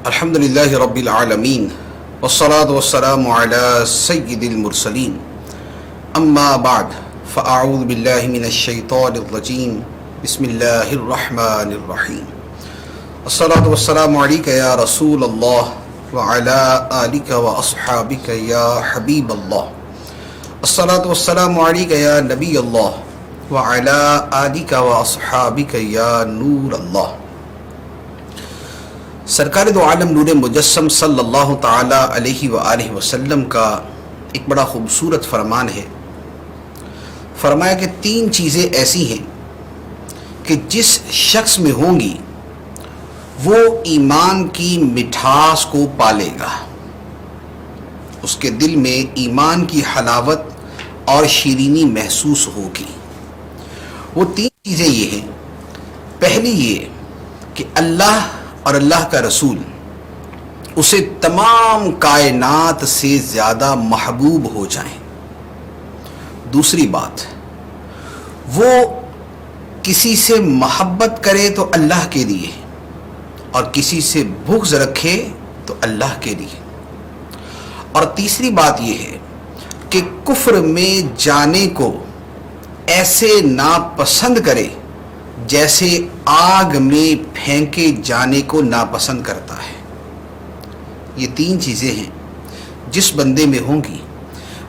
الحمد للہ رب العالمین والصلاة والسلام علی سید المرسلین اما بعد فاعوذ باللہ من الشیطان الرجیم بسم اللہ الرحمن الرحیم الصلاة والسلام علیک یا رسول اللہ وعلی آلک واصحابک یا حبیب اللہ الصلاة والسلام علیک یا نبی اللہ وعلی آلک واصحابک یا نور اللہ۔ سرکار دو عالم نور مجسم صلی اللہ تعالی علیہ وآلہ وسلم کا ایک بڑا خوبصورت فرمان ہے۔ فرمایا کہ 3 چیزیں ایسی ہیں کہ جس شخص میں ہوں گی وہ ایمان کی مٹھاس کو پالے گا، اس کے دل میں ایمان کی حلاوت اور شیرینی محسوس ہوگی۔ وہ 3 چیزیں یہ ہیں۔ پہلی یہ کہ اللہ اور اللہ کا رسول اسے تمام کائنات سے زیادہ محبوب ہو جائیں۔ دوسری بات، وہ کسی سے محبت کرے تو اللہ کے لیے اور کسی سے بغض رکھے تو اللہ کے لیے۔ اور تیسری بات یہ ہے کہ کفر میں جانے کو ایسے ناپسند کرے جیسے آگ میں پھینکے جانے کو ناپسند کرتا ہے۔ یہ 3 چیزیں ہیں جس بندے میں ہوں گی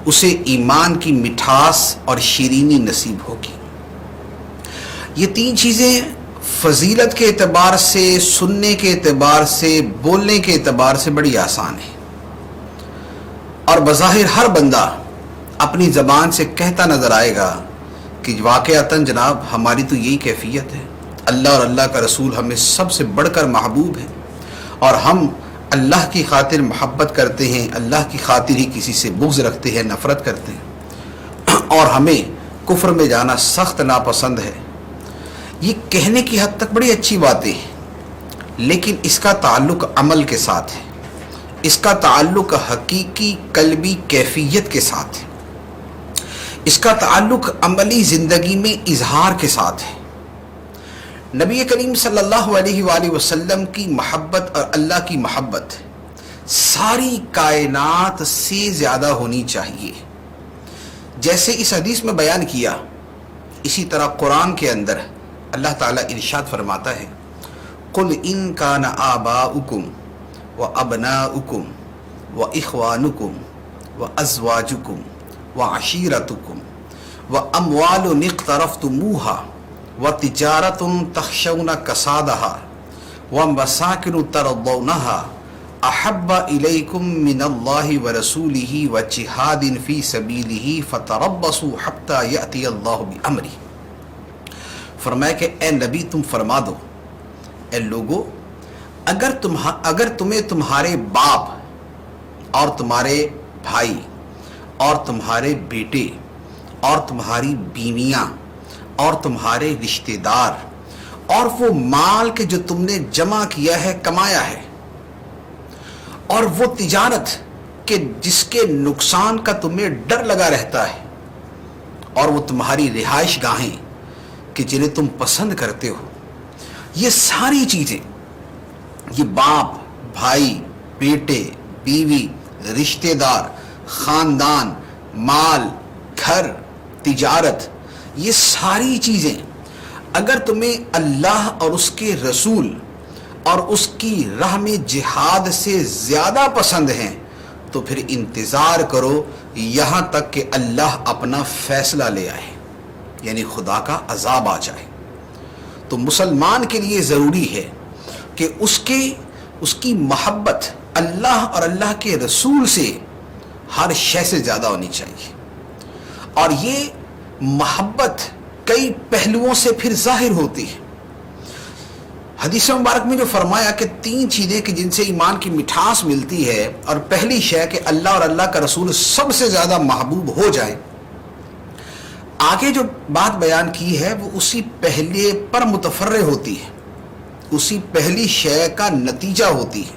اسے ایمان کی مٹھاس اور شیرینی نصیب ہوگی۔ یہ 3 چیزیں فضیلت کے اعتبار سے، سننے کے اعتبار سے، بولنے کے اعتبار سے بڑی آسان ہے، اور بظاہر ہر بندہ اپنی زبان سے کہتا نظر آئے گا کہ واقعتاً جناب ہماری تو یہی کیفیت ہے، اللہ اور اللہ کا رسول ہمیں سب سے بڑھ کر محبوب ہے، اور ہم اللہ کی خاطر محبت کرتے ہیں، اللہ کی خاطر ہی کسی سے بغض رکھتے ہیں، نفرت کرتے ہیں، اور ہمیں کفر میں جانا سخت ناپسند ہے۔ یہ کہنے کی حد تک بڑی اچھی باتیں ہیں، لیکن اس کا تعلق عمل کے ساتھ ہے، اس کا تعلق حقیقی قلبی کیفیت کے ساتھ ہے، اس کا تعلق عملی زندگی میں اظہار کے ساتھ ہے۔ نبی کریم صلی اللہ علیہ وآلہ وسلم کی محبت اور اللہ کی محبت ساری کائنات سے زیادہ ہونی چاہیے۔ جیسے اس حدیث میں بیان کیا، اسی طرح قرآن کے اندر اللہ تعالیٰ ارشاد فرماتا ہے، قُلْ إِن كَانَ آبَاؤُكُمْ وَأَبْنَاؤُكُمْ وَإِخْوَانُكُمْ وَأَزْوَاجُكُمْ وَعَشِيرَتُكُمْ وَأَمْوَالٌ اقْتَرَفْتُمُوهَا وَتِجَارَةٌ تَخْشَوْنَ كَسَادَهَا وَمَسَاكِنُ تَرْضَوْنَهَا أَحَبَّ إِلَيْكُمْ مِنَ اللَّهِ وَرَسُولِهِ وَجِهَادٍ فِي سَبِيلِهِ فَتَرَبَّصُوا حَتَّى يَأْتِيَ اللَّهُ بِأَمْرِهِ۔ فرمایا کہ اے نبی تم فرما دو، اے لوگو، اگر تمہیں تمہارے باپ اور تمہارے بھائی اور تمہارے بیٹے اور تمہاری بیویاں اور تمہارے رشتہ دار اور وہ مال کے جو تم نے جمع کیا ہے، کمایا ہے، اور وہ تجارت کہ جس کے نقصان کا تمہیں ڈر لگا رہتا ہے، اور وہ تمہاری رہائش گاہیں کہ جنہیں تم پسند کرتے ہو، یہ ساری چیزیں، یہ باپ، بھائی، بیٹے، بیوی، رشتہ دار، خاندان، مال، گھر، تجارت، یہ ساری چیزیں اگر تمہیں اللہ اور اس کے رسول اور اس کی راہ میں جہاد سے زیادہ پسند ہیں تو پھر انتظار کرو یہاں تک کہ اللہ اپنا فیصلہ لے آئے، یعنی خدا کا عذاب آ جائے۔ تو مسلمان کے لیے ضروری ہے کہ اس کی محبت اللہ اور اللہ کے رسول سے ہر شے سے زیادہ ہونی چاہیے، اور یہ محبت کئی پہلوؤں سے پھر ظاہر ہوتی ہے۔ حدیث مبارک میں جو فرمایا کہ 3 چیزیں کہ جن سے ایمان کی مٹھاس ملتی ہے، اور پہلی شے کہ اللہ اور اللہ کا رسول سب سے زیادہ محبوب ہو جائے، آگے جو بات بیان کی ہے وہ اسی پہلے پر متفرع ہوتی ہے، اسی پہلی شے کا نتیجہ ہوتی ہے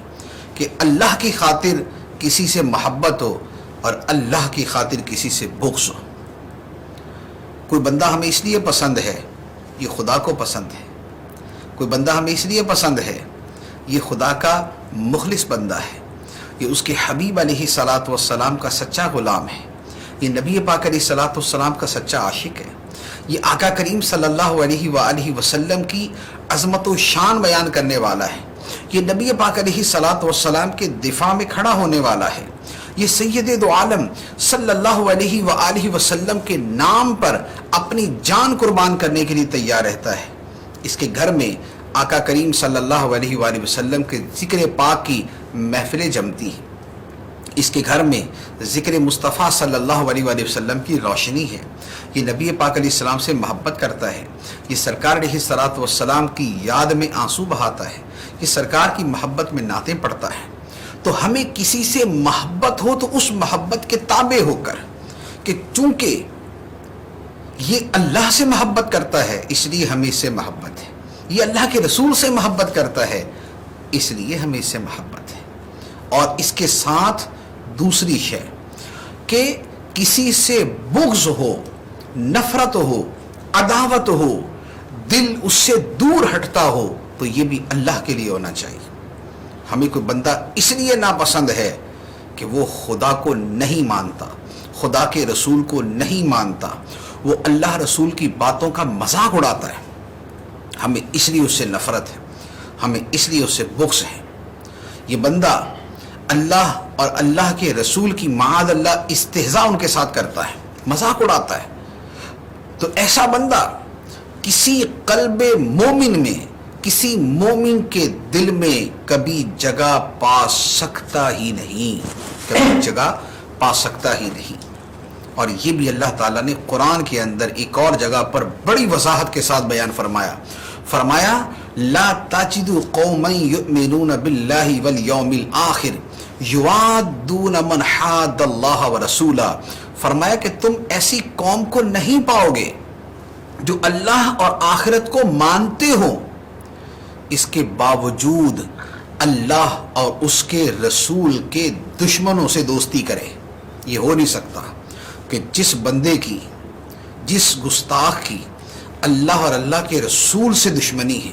کہ اللہ کی خاطر کسی سے محبت ہو اور اللہ کی خاطر کسی سے بغض ہو۔ کوئی بندہ ہمیں اس لیے پسند ہے، یہ خدا کو پسند ہے، کوئی بندہ ہمیں اس لیے پسند ہے، یہ خدا کا مخلص بندہ ہے، یہ اس کے حبیب علیہ الصلاۃ والسلام کا سچا غلام ہے، یہ نبی پاک علیہ الصلاۃ والسلام کا سچا عاشق ہے، یہ آقا کریم صلی اللہ علیہ وآلہ وسلم کی عظمت و شان بیان کرنے والا ہے، یہ نبی پاک علیہ الصلاۃ والسلام کے دفاع میں کھڑا ہونے والا ہے، یہ سید دو عالم صلی اللہ علیہ وآلہ وسلم کے نام پر اپنی جان قربان کرنے کے لیے تیار رہتا ہے۔ اس کے گھر میں آقا کریم صلی اللہ علیہ وآلہ وسلم کے ذکر پاک کی محفلیں جمتی ہیں، اس کے گھر میں ذکر مصطفیٰ صلی اللہ علیہ وآلہ وسلم کی روشنی ہے، یہ نبی پاک علیہ السلام سے محبت کرتا ہے، یہ سرکار علیہ الصلاۃ والسلام کی یاد میں آنسو بہاتا ہے، یہ سرکار کی محبت میں نعتیں پڑھتا ہے۔ تو ہمیں کسی سے محبت ہو تو اس محبت کے تابع ہو کر، کہ چونکہ یہ اللہ سے محبت کرتا ہے اس لیے ہمیں اس سے محبت ہے، یہ اللہ کے رسول سے محبت کرتا ہے اس لیے ہمیں اس سے محبت ہے۔ اور اس کے ساتھ دوسری شے کہ کسی سے بغض ہو، نفرت ہو، عداوت ہو، دل اس سے دور ہٹتا ہو تو یہ بھی اللہ کے لیے ہونا چاہیے۔ ہمیں کوئی بندہ اس لیے ناپسند ہے کہ وہ خدا کو نہیں مانتا، خدا کے رسول کو نہیں مانتا، وہ اللہ رسول کی باتوں کا مذاق اڑاتا ہے، ہمیں اس لیے اس سے نفرت ہے، ہمیں اس لیے اس سے بغض ہے۔ یہ بندہ اللہ اور اللہ کے رسول کی معاذ اللہ استہزاء ان کے ساتھ کرتا ہے، مذاق اڑاتا ہے، تو ایسا بندہ کسی قلب مومن میں، کسی مومن کے دل میں کبھی جگہ پا سکتا ہی نہیں، کبھی جگہ پا سکتا ہی نہیں۔ اور یہ بھی اللہ تعالیٰ نے قرآن کے اندر ایک اور جگہ پر بڑی وضاحت کے ساتھ بیان فرمایا لا تجد قوما یؤمنون باللہ والیوم الآخر یوادون من حاد اللہ ورسولہ، فرمایا کہ تم ایسی قوم کو نہیں پاؤ گے جو اللہ اور آخرت کو مانتے ہو، اس کے باوجود اللہ اور اس کے رسول کے دشمنوں سے دوستی کرے۔ یہ ہو نہیں سکتا کہ جس بندے کی، جس گستاخ کی اللہ اور اللہ کے رسول سے دشمنی ہے،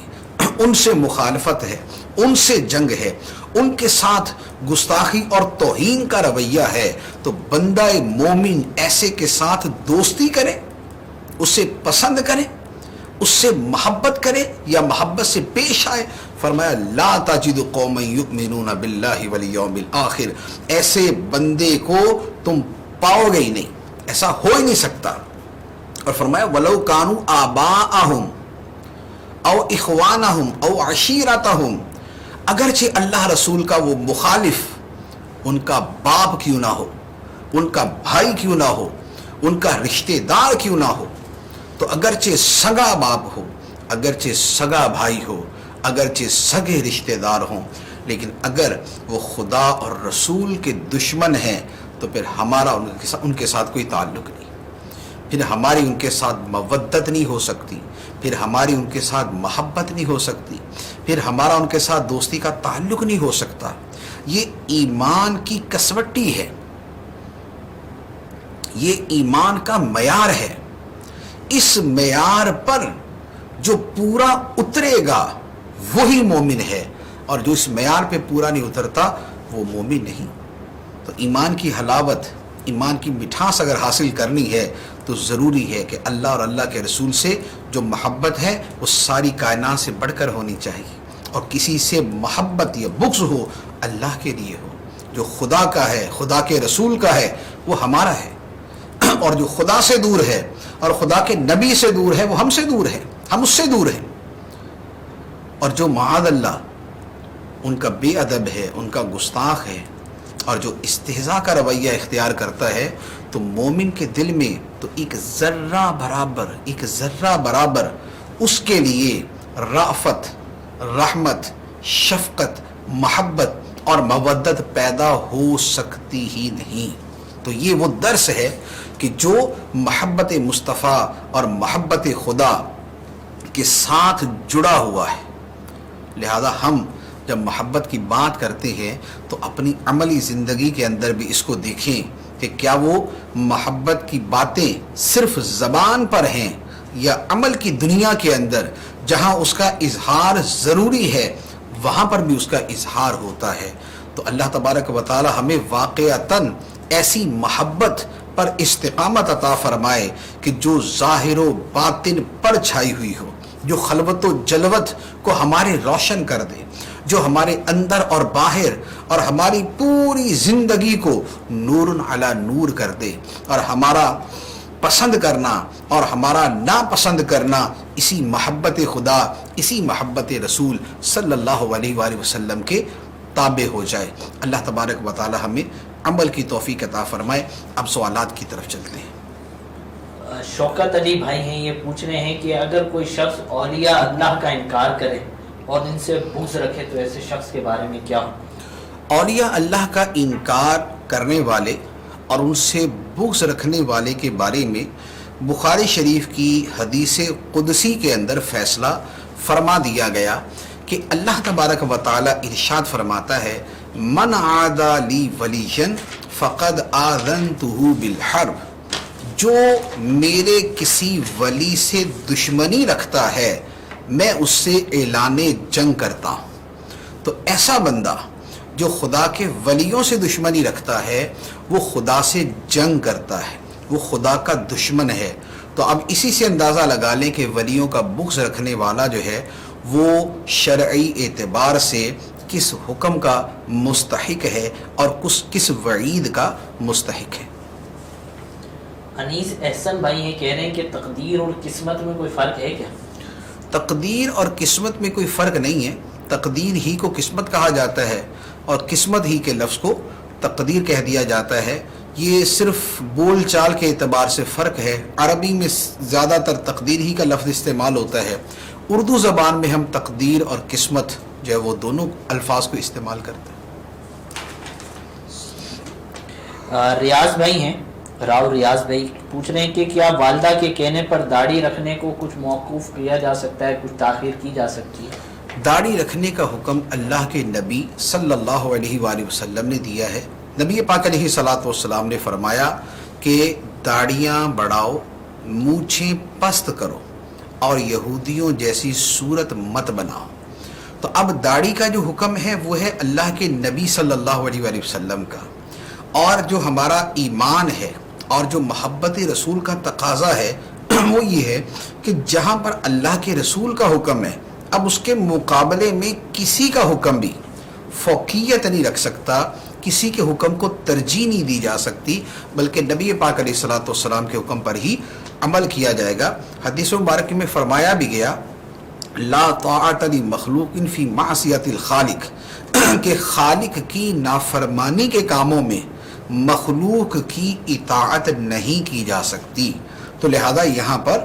ان سے مخالفت ہے، ان سے جنگ ہے، ان کے ساتھ گستاخی اور توہین کا رویہ ہے، تو بندہ مومن ایسے کے ساتھ دوستی کرے، اسے پسند کرے، اس سے محبت کرے یا محبت سے پیش آئے؟ فرمایا لا تجد قوما یؤمنون باللہ والیوم الآخر، ایسے بندے کو تم پاؤ گے ہی نہیں، ایسا ہو ہی نہیں سکتا۔ اور فرمایا ولو کانوا آباءہم او اخوانہم او عشیرتہم، اگرچہ اللہ رسول کا وہ مخالف ان کا باپ کیوں نہ ہو، ان کا بھائی کیوں نہ ہو، ان کا رشتہ دار کیوں نہ ہو، تو اگرچہ سگا باپ ہو، اگرچہ سگا بھائی ہو، اگرچہ سگے رشتہ دار ہوں، لیکن اگر وہ خدا اور رسول کے دشمن ہیں تو پھر ہمارا ان کے ساتھ کوئی تعلق نہیں، پھر ہماری ان کے ساتھ مودت نہیں ہو سکتی، پھر ہماری ان کے ساتھ محبت نہیں ہو سکتی، پھر ہمارا ان کے ساتھ دوستی کا تعلق نہیں ہو سکتا۔ یہ ایمان کی کسوٹی ہے، یہ ایمان کا معیار ہے، اس معیار پر جو پورا اترے گا وہی مومن ہے، اور جو اس معیار پہ پورا نہیں اترتا وہ مومن نہیں۔ تو ایمان کی حلاوت، ایمان کی مٹھاس اگر حاصل کرنی ہے تو ضروری ہے کہ اللہ اور اللہ کے رسول سے جو محبت ہے وہ ساری کائنات سے بڑھ کر ہونی چاہیے، اور کسی سے محبت یا بغض ہو اللہ کے لیے ہو، جو خدا کا ہے، خدا کے رسول کا ہے وہ ہمارا ہے، اور جو خدا سے دور ہے اور خدا کے نبی سے دور ہے وہ ہم سے دور ہے، ہم اس سے دور ہیں۔ اور جو معاذ اللہ ان کا بے ادب ہے، ان کا گستاخ ہے، اور جو استہزاء کا رویہ اختیار کرتا ہے، تو مومن کے دل میں تو ایک ذرہ برابر اس کے لیے رافت، رحمت، شفقت، محبت اور مودت پیدا ہو سکتی ہی نہیں۔ تو یہ وہ درس ہے کہ جو محبت مصطفیٰ اور محبت خدا کے ساتھ جڑا ہوا ہے، لہذا ہم جب محبت کی بات کرتے ہیں تو اپنی عملی زندگی کے اندر بھی اس کو دیکھیں کہ کیا وہ محبت کی باتیں صرف زبان پر ہیں، یا عمل کی دنیا کے اندر جہاں اس کا اظہار ضروری ہے وہاں پر بھی اس کا اظہار ہوتا ہے. تو اللہ تبارک و تعالی ہمیں واقعتاً ایسی محبت پر استقامت عطا فرمائے کہ جو ظاہر و باطن پر چھائی ہوئی ہو، جو خلوت و جلوت کو ہمارے روشن کر دے، جو ہمارے اندر اور باہر اور ہماری پوری زندگی کو نور علی نور کر دے، اور ہمارا پسند کرنا اور ہمارا ناپسند کرنا اسی محبت خدا، اسی محبت رسول صلی اللہ علیہ وآلہ وسلم کے تابع ہو جائے. اللہ تبارک و تعالی ہمیں عمل کی توفیق عطا فرمائے. اب سوالات کی طرف چلتے ہیں. شوکت علی بھائی ہیں، یہ پوچھ رہے ہیں کہ اگر کوئی شخص اولیاء اللہ کا انکار کرے اور ان سے بغض رکھے تو ایسے شخص کے بارے میں کیا ہو؟ اولیاء اللہ کا انکار کرنے والے اور ان سے بغض رکھنے والے کے بارے میں بخاری شریف کی حدیث قدسی کے اندر فیصلہ فرما دیا گیا کہ اللہ تبارک و تعالی ارشاد فرماتا ہے، من عادى لی ولیا فقد آذنته بالحرب، جو میرے کسی ولی سے دشمنی رکھتا ہے میں اس سے اعلان جنگ کرتا ہوں. تو ایسا بندہ جو خدا کے ولیوں سے دشمنی رکھتا ہے وہ خدا سے جنگ کرتا ہے، وہ خدا کا دشمن ہے. تو اب اسی سے اندازہ لگا لیں کہ ولیوں کا بغض رکھنے والا جو ہے وہ شرعی اعتبار سے کس حکم کا مستحق ہے اور کس وعید کا مستحق ہے. انیس احسن بھائی ہیں، کہہ رہے ہیں کہ تقدیر اور قسمت میں کوئی فرق ہے کیا؟ تقدیر اور قسمت میں کوئی فرق نہیں ہے. تقدیر ہی کو قسمت کہا جاتا ہے اور قسمت ہی کے لفظ کو تقدیر کہہ دیا جاتا ہے. یہ صرف بول چال کے اعتبار سے فرق ہے. عربی میں زیادہ تر تقدیر ہی کا لفظ استعمال ہوتا ہے. اردو زبان میں ہم تقدیر اور قسمت جو ہے وہ دونوں الفاظ کو استعمال کرتے ہیں. ریاض بھائی ہیں، راؤ ریاض بھائی پوچھ رہے ہیں کہ کیا والدہ کے کہنے پر داڑھی رکھنے کو کچھ موقوف کیا جا سکتا ہے، کچھ تاخیر کی جا سکتی ہے؟ داڑھی رکھنے کا حکم اللہ کے نبی صلی اللہ علیہ وآلہ وسلم نے دیا ہے. نبی پاک علیہ الصلوۃ والسلام نے فرمایا کہ داڑیاں بڑھاؤ، مونچھیں پست کرو اور یہودیوں جیسی صورت مت بناؤ. تو اب داڑھی کا جو حکم ہے وہ ہے اللہ کے نبی صلی اللہ علیہ وآلہ وسلم کا، اور جو ہمارا ایمان ہے اور جو محبت رسول کا تقاضا ہے وہ یہ ہے کہ جہاں پر اللہ کے رسول کا حکم ہے اب اس کے مقابلے میں کسی کا حکم بھی فوقیت نہیں رکھ سکتا، کسی کے حکم کو ترجیح نہیں دی جا سکتی، بلکہ نبی پاک علیہ الصلوۃ والسلام کے حکم پر ہی عمل کیا جائے گا. حدیث مبارک میں فرمایا بھی گیا، لا طاعت لمخلوق فی معصیت الخالق، کہ خالق کی نافرمانی کے کاموں میں مخلوق کی اطاعت نہیں کی جا سکتی. تو لہذا یہاں پر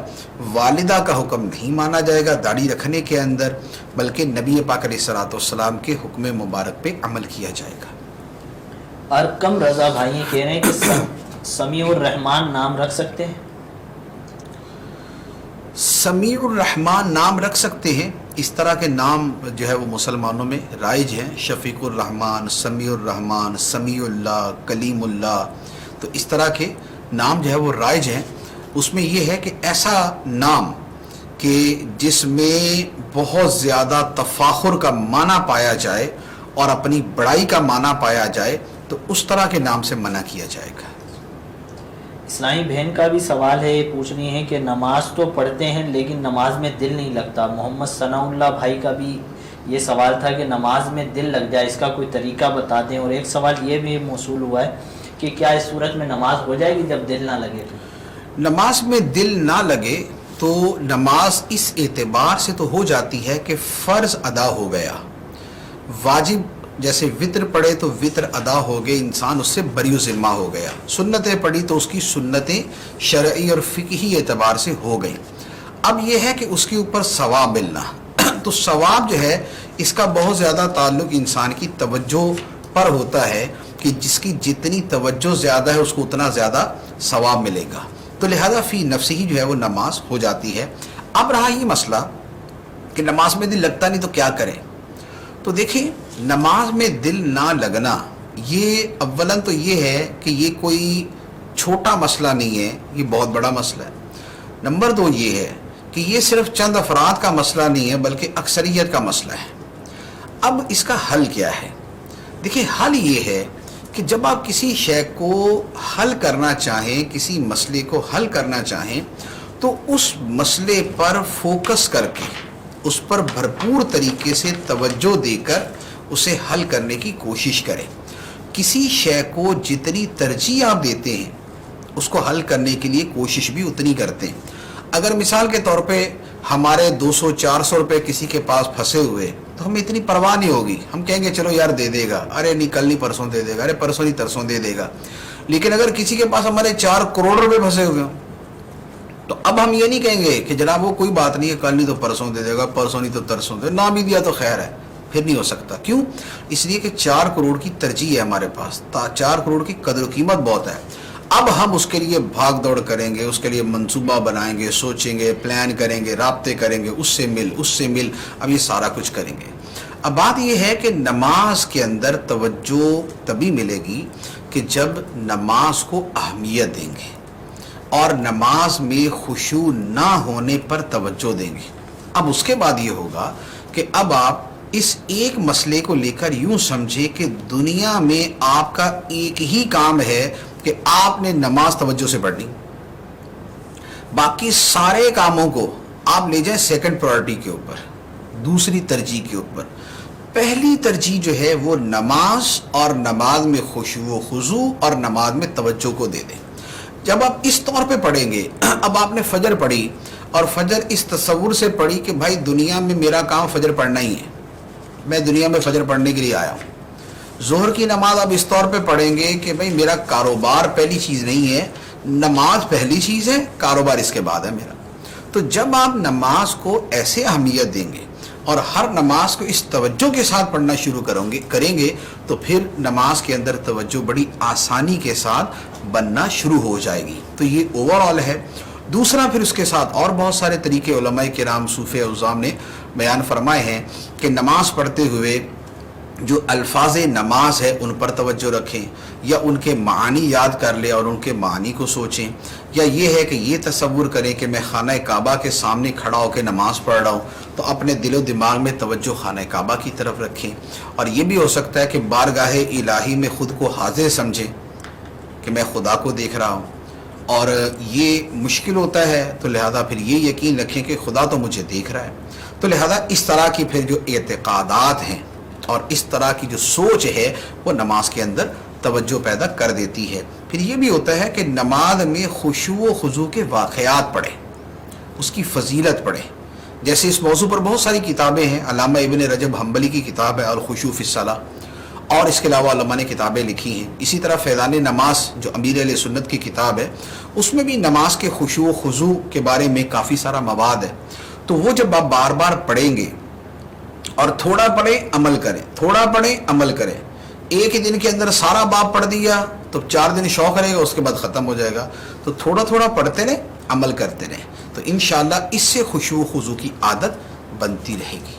والدہ کا حکم نہیں مانا جائے گا داڑھی رکھنے کے اندر، بلکہ نبی پاک علیہ الصلوۃ والسلام کے حکم مبارک پہ عمل کیا جائے گا. ارکم رضا بھائی کہہ رہے ہیں کہ سمیع الرحمن نام رکھ سکتے ہیں؟ سمیع الرحمن نام رکھ سکتے ہیں. اس طرح کے نام جو ہے وہ مسلمانوں میں رائج ہیں، شفیق الرحمن، سمیع الرحمن، سمیع اللہ، کلیم اللہ. تو اس طرح کے نام جو ہے وہ رائج ہیں. اس میں یہ ہے کہ ایسا نام کہ جس میں بہت زیادہ تفاخر کا معنی پایا جائے اور اپنی بڑائی کا معنی پایا جائے تو اس طرح کے نام سے منع کیا جائے گا. اسلامی بہن کا بھی سوال ہے، یہ پوچھ رہی ہیں کہ نماز تو پڑھتے ہیں لیکن نماز میں دل نہیں لگتا. محمد ثناء اللہ بھائی کا بھی یہ سوال تھا کہ نماز میں دل لگ جائے، اس کا کوئی طریقہ بتا دیں. اور ایک سوال یہ بھی موصول ہوا ہے کہ کیا اس صورت میں نماز ہو جائے گی جب دل نہ لگے؟ نماز میں دل نہ لگے تو نماز اس اعتبار سے تو ہو جاتی ہے کہ فرض ادا ہو گیا. واجب جیسے وطر پڑھے تو وطر ادا ہو گئے، انسان اس سے بری ذمہ ہو گیا. سنتیں پڑھی تو اس کی سنتیں شرعی اور فقہی اعتبار سے ہو گئیں. اب یہ ہے کہ اس کے اوپر ثواب ملنا تو ثواب جو ہے اس کا بہت زیادہ تعلق انسان کی توجہ پر ہوتا ہے کہ جس کی جتنی توجہ زیادہ ہے اس کو اتنا زیادہ ثواب ملے گا. تو لہذا فی نفسی ہی جو ہے وہ نماز ہو جاتی ہے. اب رہا یہ مسئلہ کہ نماز میں دل لگتا نہیں تو کیا کریں. تو دیکھیں نماز میں دل نہ لگنا یہ اولاً تو یہ ہے کہ یہ کوئی چھوٹا مسئلہ نہیں ہے، یہ بہت بڑا مسئلہ ہے. نمبر 2 یہ ہے کہ یہ صرف چند افراد کا مسئلہ نہیں ہے بلکہ اکثریت کا مسئلہ ہے. اب اس کا حل کیا ہے؟ دیکھیں حل یہ ہے کہ جب آپ کسی شے کو حل کرنا چاہیں، کسی مسئلے کو حل کرنا چاہیں، تو اس مسئلے پر فوکس کر کے اس پر بھرپور طریقے سے توجہ دے کر اسے حل کرنے کی کوشش کریں۔ کسی شے کو جتنی ترجیح آپ دیتے ہیں اس کو حل کرنے کے لیے کوشش بھی اتنی کرتے ہیں۔ اگر مثال کے طور پہ ہمارے 200-400 روپے کسی کے پاس پھنسے ہوئے تو ہمیں اتنی پرواہ نہیں ہوگی، ہم کہیں گے چلو یار دے دے گا، ارے نہیں کل نہیں پرسوں دے دے گا، ارے پرسوں نہیں ترسوں دے دے گا۔ لیکن اگر کسی کے پاس ہمارے 4 کروڑ روپے پھنسے ہوئے ہوں تو اب ہم یہ نہیں کہیں گے کہ جناب وہ کوئی بات نہیں ہے، کل نہیں تو پرسوں دے دے گا، پرسوں نہیں تو ترسوں دے، نہ بھی دیا تو خیر ہے، پھر نہیں ہو سکتا۔ کیوں؟ اس لیے کہ 4 کروڑ کی ترجیح ہے ہمارے پاس، 4 کروڑ کی قدر و قیمت بہت ہے۔ اب ہم اس کے لیے بھاگ دوڑ کریں گے، اس کے لیے منصوبہ بنائیں گے، سوچیں گے، پلان کریں گے، رابطے کریں گے، اس سے مل، اب یہ سارا کچھ کریں گے۔ اب بات یہ ہے کہ نماز کے اندر توجہ تبھی ملے گی کہ جب نماز کو اہمیت دیں گے اور نماز میں خشوع نہ ہونے پر توجہ دیں گے۔ اب اس کے بعد یہ ہوگا کہ اب آپ اس ایک مسئلے کو لے کر یوں سمجھے کہ دنیا میں آپ کا ایک ہی کام ہے کہ آپ نے نماز توجہ سے پڑھنی، باقی سارے کاموں کو آپ لے جائیں سیکنڈ پرائرٹی کے اوپر، دوسری ترجیح کے اوپر۔ پہلی ترجیح جو ہے وہ نماز اور نماز میں خشوع و خضوع اور نماز میں توجہ کو دے دیں۔ جب آپ اس طور پہ پڑھیں گے، اب آپ نے فجر پڑھی اور فجر اس تصور سے پڑھی کہ بھائی دنیا میں میرا کام فجر پڑھنا ہی ہے، میں دنیا میں فجر پڑھنے کے لیے آیا ہوں۔ ظہر کی نماز اب اس طور پہ پڑھیں گے کہ بھائی میرا کاروبار پہلی چیز نہیں ہے، نماز پہلی چیز ہے، کاروبار اس کے بعد ہے میرا۔ تو جب آپ نماز کو ایسے اہمیت دیں گے اور ہر نماز کو اس توجہ کے ساتھ پڑھنا شروع کریں گے تو پھر نماز کے اندر توجہ بڑی آسانی کے ساتھ بننا شروع ہو جائے گی۔ تو یہ اوور آل ہے۔ دوسرا پھر اس کے ساتھ اور بہت سارے طریقے علماء کرام صوفیہ عظام نے بیان فرمائے ہیں کہ نماز پڑھتے ہوئے جو الفاظ نماز ہے ان پر توجہ رکھیں، یا ان کے معنی یاد کر لیں اور ان کے معنی کو سوچیں، یا یہ ہے کہ یہ تصور کریں کہ میں خانہ کعبہ کے سامنے کھڑا ہو کے نماز پڑھ رہا ہوں تو اپنے دل و دماغ میں توجہ خانہ کعبہ کی طرف رکھیں۔ اور یہ بھی ہو سکتا ہے کہ بارگاہ الہی میں خود کو حاضر سمجھیں کہ میں خدا کو دیکھ رہا ہوں، اور یہ مشکل ہوتا ہے تو لہذا پھر یہ یقین رکھیں کہ خدا تو مجھے دیکھ رہا ہے۔ تو لہذا اس طرح کی پھر جو اعتقادات ہیں اور اس طرح کی جو سوچ ہے وہ نماز کے اندر توجہ پیدا کر دیتی ہے۔ پھر یہ بھی ہوتا ہے کہ نماز میں خشوع و خضوع کے واقعات پڑھیں، اس کی فضیلت پڑھیں۔ جیسے اس موضوع پر بہت ساری کتابیں ہیں، علامہ ابن رجب حنبلی کی کتاب ہے الخشوع فی الصلاۃ، اور اس کے علاوہ علماء نے کتابیں لکھی ہیں۔ اسی طرح فیضان نماز جو امیر اہل سنت کی کتاب ہے اس میں بھی نماز کے خشوع و خضوع کے بارے میں کافی سارا مواد ہے۔ تو وہ جب آپ بار بار پڑھیں گے اور تھوڑا پڑھیں عمل کریں، تھوڑا پڑھیں عمل کریں، ایک ہی دن کے اندر سارا باب پڑھ دیا تو 4 دن شوق رہے گا، اس کے بعد ختم ہو جائے گا۔ تو تھوڑا تھوڑا پڑھتے رہیں، عمل کرتے رہیں، تو انشاءاللہ اس سے خشوع و خضوع کی عادت بنتی رہے گی۔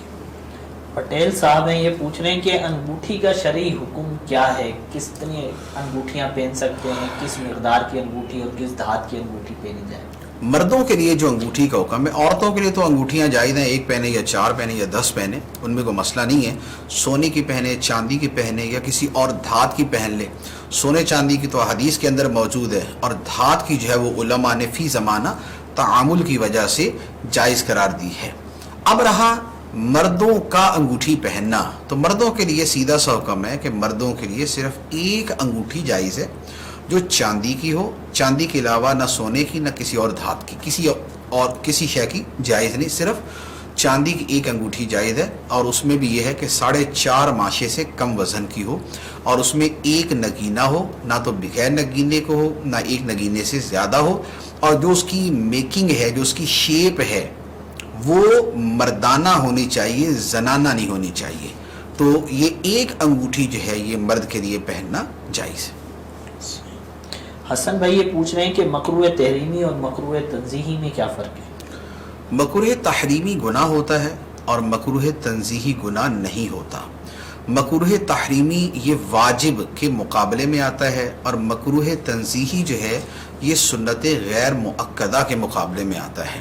پٹیل صاحب ہیں، یہ پوچھ رہے ہیں کہ انگوٹھی کا شرعی حکم کیا ہے؟ کس طرح انگوٹھیاں پہن سکتے ہیں؟ کس مقدار کی انگوٹھی اور کس دھات کی انگوٹھی پہنی جائے؟ مردوں کے لیے جو انگوٹھی کا حکم ہے، عورتوں کے لیے تو انگوٹھیاں جائز ہیں، 1 پہنے یا 4 پہنے یا 10 پہنے، ان میں کوئی مسئلہ نہیں ہے۔ سونے کی پہنے، چاندی کی پہنے یا کسی اور دھات کی پہن لے۔ سونے چاندی کی تو حدیث کے اندر موجود ہے، اور دھات کی جو ہے وہ علماء نے فی زمانہ تعامل کی وجہ سے جائز قرار دی ہے۔ اب رہا مردوں کا انگوٹھی پہننا، تو مردوں کے لیے سیدھا سا حکم ہے کہ مردوں کے لیے صرف 1 انگوٹھی جائز ہے جو چاندی کی ہو، چاندی کے علاوہ نہ سونے کی نہ کسی اور دھات کی، کسی شے کی جائز نہیں، صرف چاندی کی 1 انگوٹھی جائز ہے۔ اور اس میں بھی یہ ہے کہ 4.5 ماشے سے کم وزن کی ہو، اور اس میں 1 نگینہ ہو، نہ تو بغیر نگینے کو ہو نہ 1 نگینے سے زیادہ ہو، اور جو اس کی میکنگ ہے، جو اس کی شیپ ہے وہ مردانہ ہونی چاہیے، زنانہ نہیں ہونی چاہیے۔ تو یہ 1 انگوٹھی جو ہے یہ مرد کے لیے پہننا جائز ہے۔ حسن بھائی یہ پوچھ رہے ہیں کہ مکروہ تحریمی اور مکروہ تنزیہی میں کیا فرق ہے؟ مکروہ تحریمی گناہ ہوتا ہے اور مکروہ تنزیہی گناہ نہیں ہوتا۔ مکروہ تحریمی یہ واجب کے مقابلے میں آتا ہے، اور مکروہ تنزیہی جو ہے یہ سنت غیر مؤکدہ کے مقابلے میں آتا ہے۔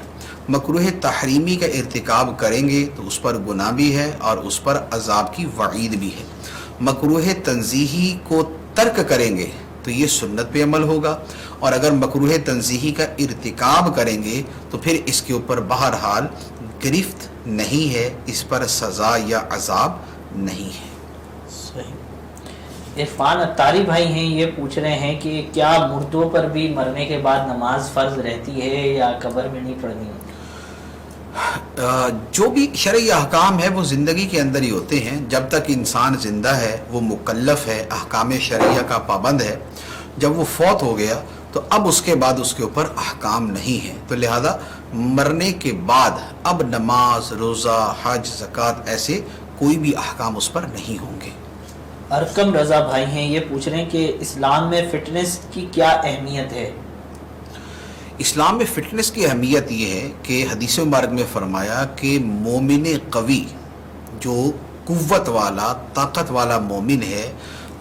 مکروہ تحریمی کا ارتکاب کریں گے تو اس پر گناہ بھی ہے اور اس پر عذاب کی وعید بھی ہے. مکروہ تنزیہی کو ترک کریں گے تو یہ سنت پہ عمل ہوگا، اور اگر مکروہ تنزیہی کا ارتکاب کریں گے تو پھر اس کے اوپر بہرحال گرفت نہیں ہے، اس پر سزا یا عذاب نہیں ہے. صحیح. عرفان اتاری بھائی ہیں، یہ پوچھ رہے ہیں کہ کیا مردوں پر بھی مرنے کے بعد نماز فرض رہتی ہے یا قبر میں نہیں پڑھنی ہوتی؟ جو بھی شرعی احکام ہے وہ زندگی کے اندر ہی ہوتے ہیں. جب تک انسان زندہ ہے وہ مکلف ہے، احکام شرعیہ کا پابند ہے. جب وہ فوت ہو گیا تو اب اس کے بعد اس کے اوپر احکام نہیں ہیں، تو لہذا مرنے کے بعد اب نماز، روزہ، حج، زکوٰۃ ایسے کوئی بھی احکام اس پر نہیں ہوں گے. ارکم رضا بھائی ہیں، یہ پوچھ رہے ہیں کہ اسلام میں فٹنس کی کیا اہمیت ہے؟ اسلام میں فٹنس کی اہمیت یہ ہے کہ حدیث مبارک میں فرمایا کہ مومن قوی، جو قوت والا، طاقت والا مومن ہے،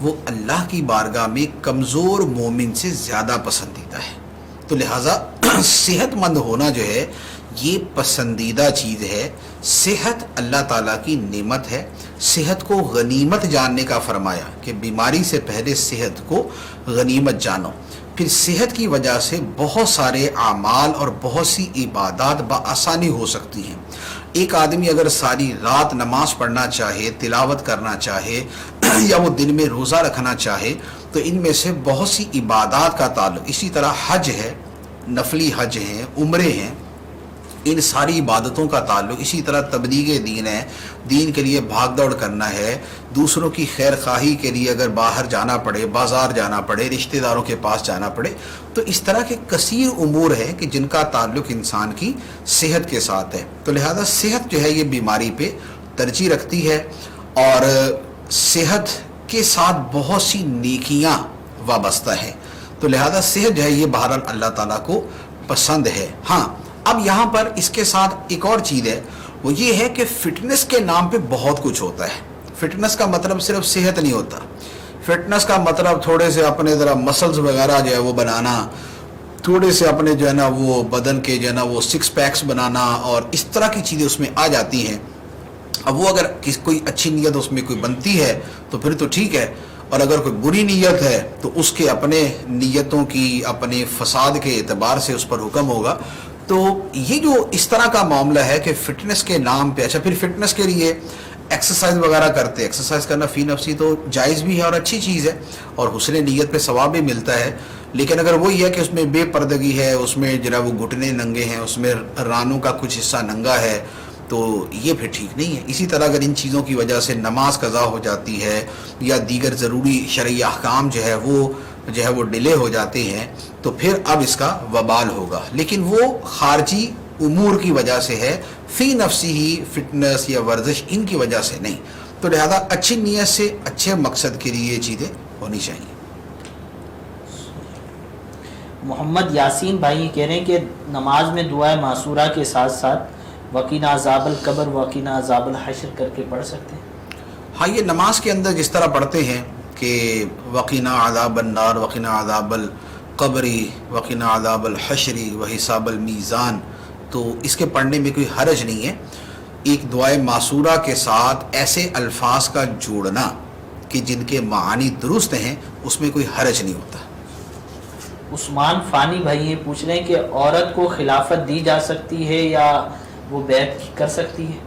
وہ اللہ کی بارگاہ میں کمزور مومن سے زیادہ پسندیدہ ہے. تو لہٰذا صحت مند ہونا جو ہے یہ پسندیدہ چیز ہے. صحت اللہ تعالیٰ کی نعمت ہے. صحت کو غنیمت جاننے کا فرمایا کہ بیماری سے پہلے صحت کو غنیمت جانو. پھر صحت کی وجہ سے بہت سارے اعمال اور بہت سی عبادات بآسانی ہو سکتی ہیں. ایک آدمی اگر ساری رات نماز پڑھنا چاہے، تلاوت کرنا چاہے یا وہ دن میں روزہ رکھنا چاہے تو ان میں سے بہت سی عبادات کا تعلق، اسی طرح حج ہے، نفلی حج ہیں، عمرے ہیں، ان ساری عبادتوں کا تعلق، اسی طرح تبلیغ دین ہے، دین کے لیے بھاگ دوڑ کرنا ہے، دوسروں کی خیر خواہی کے لیے اگر باہر جانا پڑے، بازار جانا پڑے، رشتہ داروں کے پاس جانا پڑے، تو اس طرح کے کثیر امور ہیں کہ جن کا تعلق انسان کی صحت کے ساتھ ہے. تو لہذا صحت جو ہے یہ بیماری پہ ترجیح رکھتی ہے، اور صحت کے ساتھ بہت سی نیکیاں وابستہ ہیں. تو لہذا صحت جو ہے یہ بہرحال اللہ تعالیٰ کو پسند ہے. ہاں، اب یہاں پر اس کے ساتھ ایک اور چیز ہے، وہ یہ ہے کہ فٹنس کے نام پہ بہت کچھ ہوتا ہے. فٹنس کا مطلب صرف صحت نہیں ہوتا. فٹنس کا مطلب تھوڑے سے اپنے ذرا مسلز وغیرہ جو ہے وہ بنانا، تھوڑے سے اپنے جو ہے نا وہ بدن کے جو ہے نا وہ سکس پیکس بنانا، اور اس طرح کی چیزیں اس میں آ جاتی ہیں. اب وہ اگر کوئی اچھی نیت اس میں کوئی بنتی ہے تو پھر تو ٹھیک ہے، اور اگر کوئی بری نیت ہے تو اس کے اپنے نیتوں کی، اپنے فساد کے اعتبار سے اس پر حکم ہوگا. تو یہ جو اس طرح کا معاملہ ہے کہ فٹنس کے نام پہ، اچھا پھر فٹنس کے لیے ایکسرسائز وغیرہ کرتے، ایکسرسائز کرنا فی نفسی تو جائز بھی ہے اور اچھی چیز ہے، اور حسن نیت پہ ثواب بھی ملتا ہے. لیکن اگر وہی ہے کہ اس میں بے پردگی ہے، اس میں جو ہے وہ گھٹنے ننگے ہیں، اس میں رانوں کا کچھ حصہ ننگا ہے، تو یہ پھر ٹھیک نہیں ہے. اسی طرح اگر ان چیزوں کی وجہ سے نماز قضا ہو جاتی ہے یا دیگر ضروری شرعی احکام جو ہے وہ ڈیلے ہو جاتے ہیں تو پھر اب اس کا وبال ہوگا. لیکن وہ خارجی امور کی وجہ سے ہے، فی نفسی ہی فٹنس یا ورزش ان کی وجہ سے نہیں. تو لہذا اچھی نیت سے اچھے مقصد کے لیے یہ چیزیں ہونی چاہیے. محمد یاسین بھائی کہہ رہے ہیں کہ نماز میں دعائے معصورہ کے ساتھ ساتھ وقنا عذاب القبر، وقنا عذاب الحشر کر کے پڑھ سکتے ہیں؟ ہاں، یہ نماز کے اندر جس طرح پڑھتے ہیں کہ وقنا عذاب النار، وقنا عذاب القبر، وقنا عذاب الحشر وحساب المیزان، تو اس کے پڑھنے میں کوئی حرج نہیں ہے. ایک دعائے معصورہ کے ساتھ ایسے الفاظ کا جوڑنا کہ جن کے معانی درست ہیں اس میں کوئی حرج نہیں ہوتا. عثمان فانی بھائی یہ پوچھ رہے ہیں کہ عورت کو خلافت دی جا سکتی ہے یا وہ بیعت کر سکتی ہے؟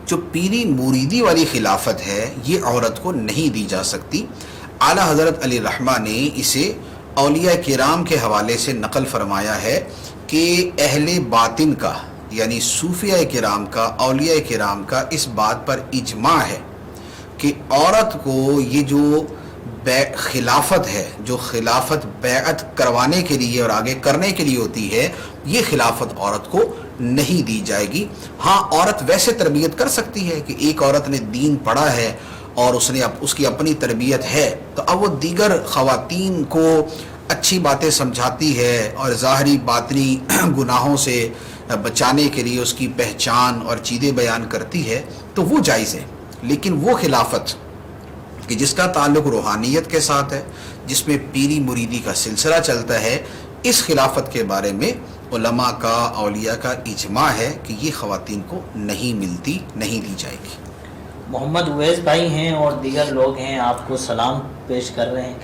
جو پیری مریدی والی خلافت ہے یہ عورت کو نہیں دی جا سکتی. اعلیٰ حضرت علی رحمہ نے اسے اولیاء کرام کے حوالے سے نقل فرمایا ہے کہ اہل باطن کا، یعنی صوفیاء کرام کا، اولیاء کرام کا اس بات پر اجماع ہے کہ عورت کو یہ جو خلافت ہے، جو خلافت بیعت کروانے کے لیے اور آگے کرنے کے لیے ہوتی ہے، یہ خلافت عورت کو نہیں دی جائے گی. ہاں، عورت ویسے تربیت کر سکتی ہے کہ ایک عورت نے دین پڑھا ہے اور اس کی اپنی تربیت ہے، تو اب وہ دیگر خواتین کو اچھی باتیں سمجھاتی ہے اور ظاہری باطنی گناہوں سے بچانے کے لیے اس کی پہچان اور چیزیں بیان کرتی ہے، تو وہ جائز ہے. لیکن وہ خلافت کہ جس کا تعلق روحانیت کے ساتھ ہے، جس میں پیری مریدی کا سلسلہ چلتا ہے، اس خلافت کے بارے میں علماء کا اولیاء کا اجماع ہے کہ یہ خواتین کو نہیں ملتی، نہیں دی جائے گی۔ محمد اویس بھائی ہیں اور دیگر لوگ ہیں آپ کو سلام پیش کر رہے ہیں۔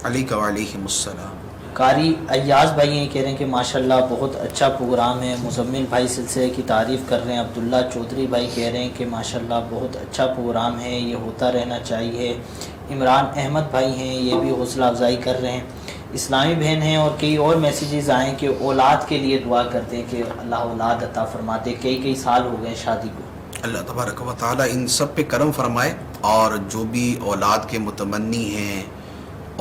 علیکم وعلیکم السلام۔ قاری ایاز بھائی ہیں، کہہ رہے ہیں کہ ماشاءاللہ بہت اچھا پروگرام ہے۔ مزمل بھائی سلسلے کی تعریف کر رہے ہیں۔ عبداللہ چودھری بھائی کہہ رہے ہیں کہ ماشاءاللہ بہت اچھا پروگرام ہے، یہ ہوتا رہنا چاہیے۔ عمران احمد بھائی ہیں، یہ بھی حوصلہ افزائی کر رہے ہیں۔ اسلامی بہن ہیں اور کئی اور میسیجز آئیں کہ اولاد کے لیے دعا کرتے ہیں کہ اللہ اولاد عطا فرماتے، کئی سال ہو گئے شادی کو۔ اللہ تبارک و تعالی ان سب پہ کرم فرمائے، اور جو بھی اولاد کے متمنی ہیں،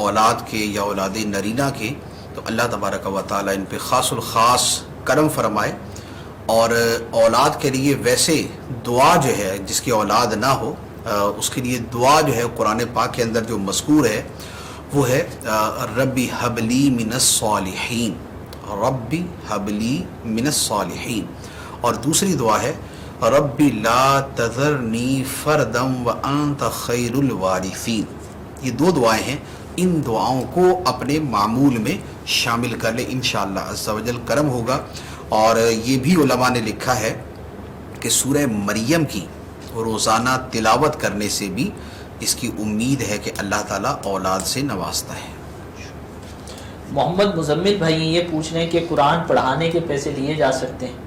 اولاد کے یا اولاد نرینہ کے، تو اللہ تبارک و تعالی ان پہ خاص الخاص کرم فرمائے۔ اور اولاد کے لیے ویسے دعا جو ہے، جس کی اولاد نہ ہو اس کے لیے دعا جو ہے قرآن پاک کے اندر جو مذکور ہے وہ ہے ربی حبلی من الصالحین، ربی حبلی من الصالحین۔ اور دوسری دعا ہے ربی لا تذرنی فردا وانت خیر الوارثین۔ یہ دو دعائیں ہیں، ان دعاؤں کو اپنے معمول میں شامل کر لیں، انشاءاللہ عز و جل کرم ہوگا۔ اور یہ بھی علماء نے لکھا ہے کہ سورہ مریم کی روزانہ تلاوت کرنے سے بھی اس کی امید ہے کہ اللہ تعالیٰ اولاد سے نوازتا ہے۔ محمد مزمل بھائی یہ پوچھ رہے ہیں کہ قرآن پڑھانے کے پیسے لیے جا سکتے ہیں؟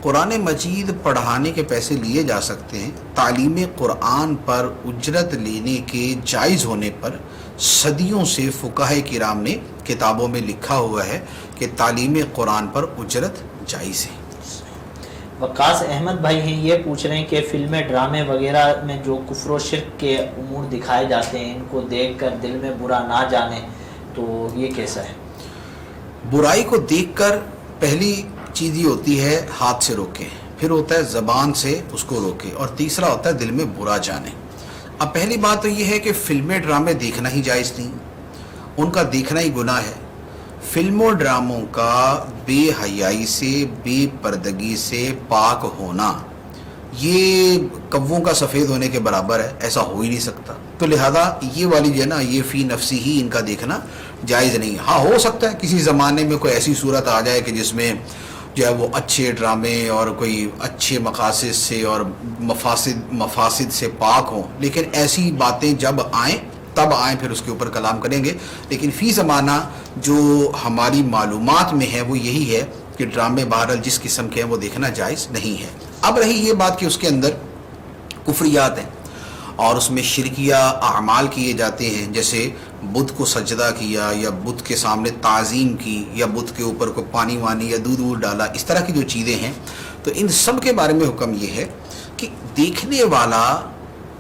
قرآن مجید پڑھانے کے پیسے لیے جا سکتے ہیں۔ تعلیم قرآن پر اجرت لینے کے جائز ہونے پر صدیوں سے فقہاء کرام نے کتابوں میں لکھا ہوا ہے کہ تعلیم قرآن پر اجرت جائز ہے۔ وقاص احمد بھائی ہیں، یہ پوچھ رہے ہیں کہ فلمیں ڈرامے وغیرہ میں جو کفر و شرک کے امور دکھائے جاتے ہیں، ان کو دیکھ کر دل میں برا نہ جانے، تو یہ کیسا ہے؟ برائی کو دیکھ کر پہلی چیز یہ ہوتی ہے ہاتھ سے روکیں، پھر ہوتا ہے زبان سے اس کو روکیں، اور تیسرا ہوتا ہے دل میں برا جانے۔ اب پہلی بات تو یہ ہے کہ فلمیں ڈرامے دیکھنا ہی جائز نہیں، ان کا دیکھنا ہی گناہ ہے۔ فلموں ڈراموں کا بے حیائی سے، بے پردگی سے پاک ہونا یہ کووں کا سفید ہونے کے برابر ہے، ایسا ہو ہی نہیں سکتا۔ تو لہذا یہ والی جو ہے نا، یہ فی نفسی ہی ان کا دیکھنا جائز نہیں۔ ہاں ہو سکتا ہے کسی زمانے میں کوئی ایسی صورت آ جائے کہ جس میں جو ہے وہ اچھے ڈرامے اور کوئی اچھے مقاصد سے اور مفاسد سے پاک ہوں، لیکن ایسی باتیں جب آئیں تب آئیں، پھر اس کے اوپر کلام کریں گے۔ لیکن فی زمانہ جو ہماری معلومات میں ہے وہ یہی ہے کہ ڈرامے بہرحال جس قسم کے ہیں وہ دیکھنا جائز نہیں ہے۔ اب رہی یہ بات کہ اس کے اندر کفریات ہیں اور اس میں شرکیہ اعمال کیے جاتے ہیں، جیسے بت کو سجدہ کیا یا بت کے سامنے تعظیم کی یا بت کے اوپر کو پانی وانی یا دودھ وودھ ڈالا، اس طرح کی جو چیزیں ہیں، تو ان سب کے بارے میں حکم یہ ہے کہ دیکھنے والا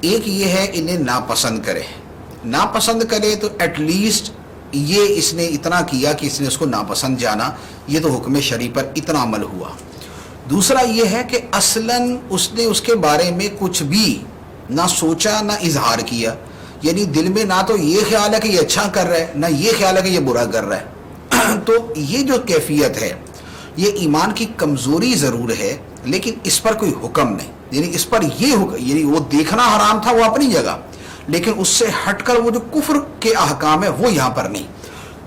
ایک یہ ہے انہیں ناپسند کرے تو ایٹ لیسٹ یہ اس نے اتنا کیا کہ اس نے اس کو ناپسند جانا، یہ تو حکم شرعی پر اتنا عمل ہوا۔ دوسرا یہ ہے کہ اصلاً اس نے اس کے بارے میں کچھ بھی نہ سوچا نہ اظہار کیا، یعنی دل میں نہ تو یہ خیال ہے کہ یہ اچھا کر رہا ہے، نہ یہ خیال ہے کہ یہ برا کر رہا ہے۔ تو یہ جو کیفیت ہے یہ ایمان کی کمزوری ضرور ہے، لیکن اس پر کوئی حکم نہیں، یعنی اس پر یہ حکم، یعنی وہ دیکھنا حرام تھا وہ اپنی جگہ، لیکن اس سے ہٹ کر وہ جو کفر کے احکام ہے وہ یہاں پر نہیں۔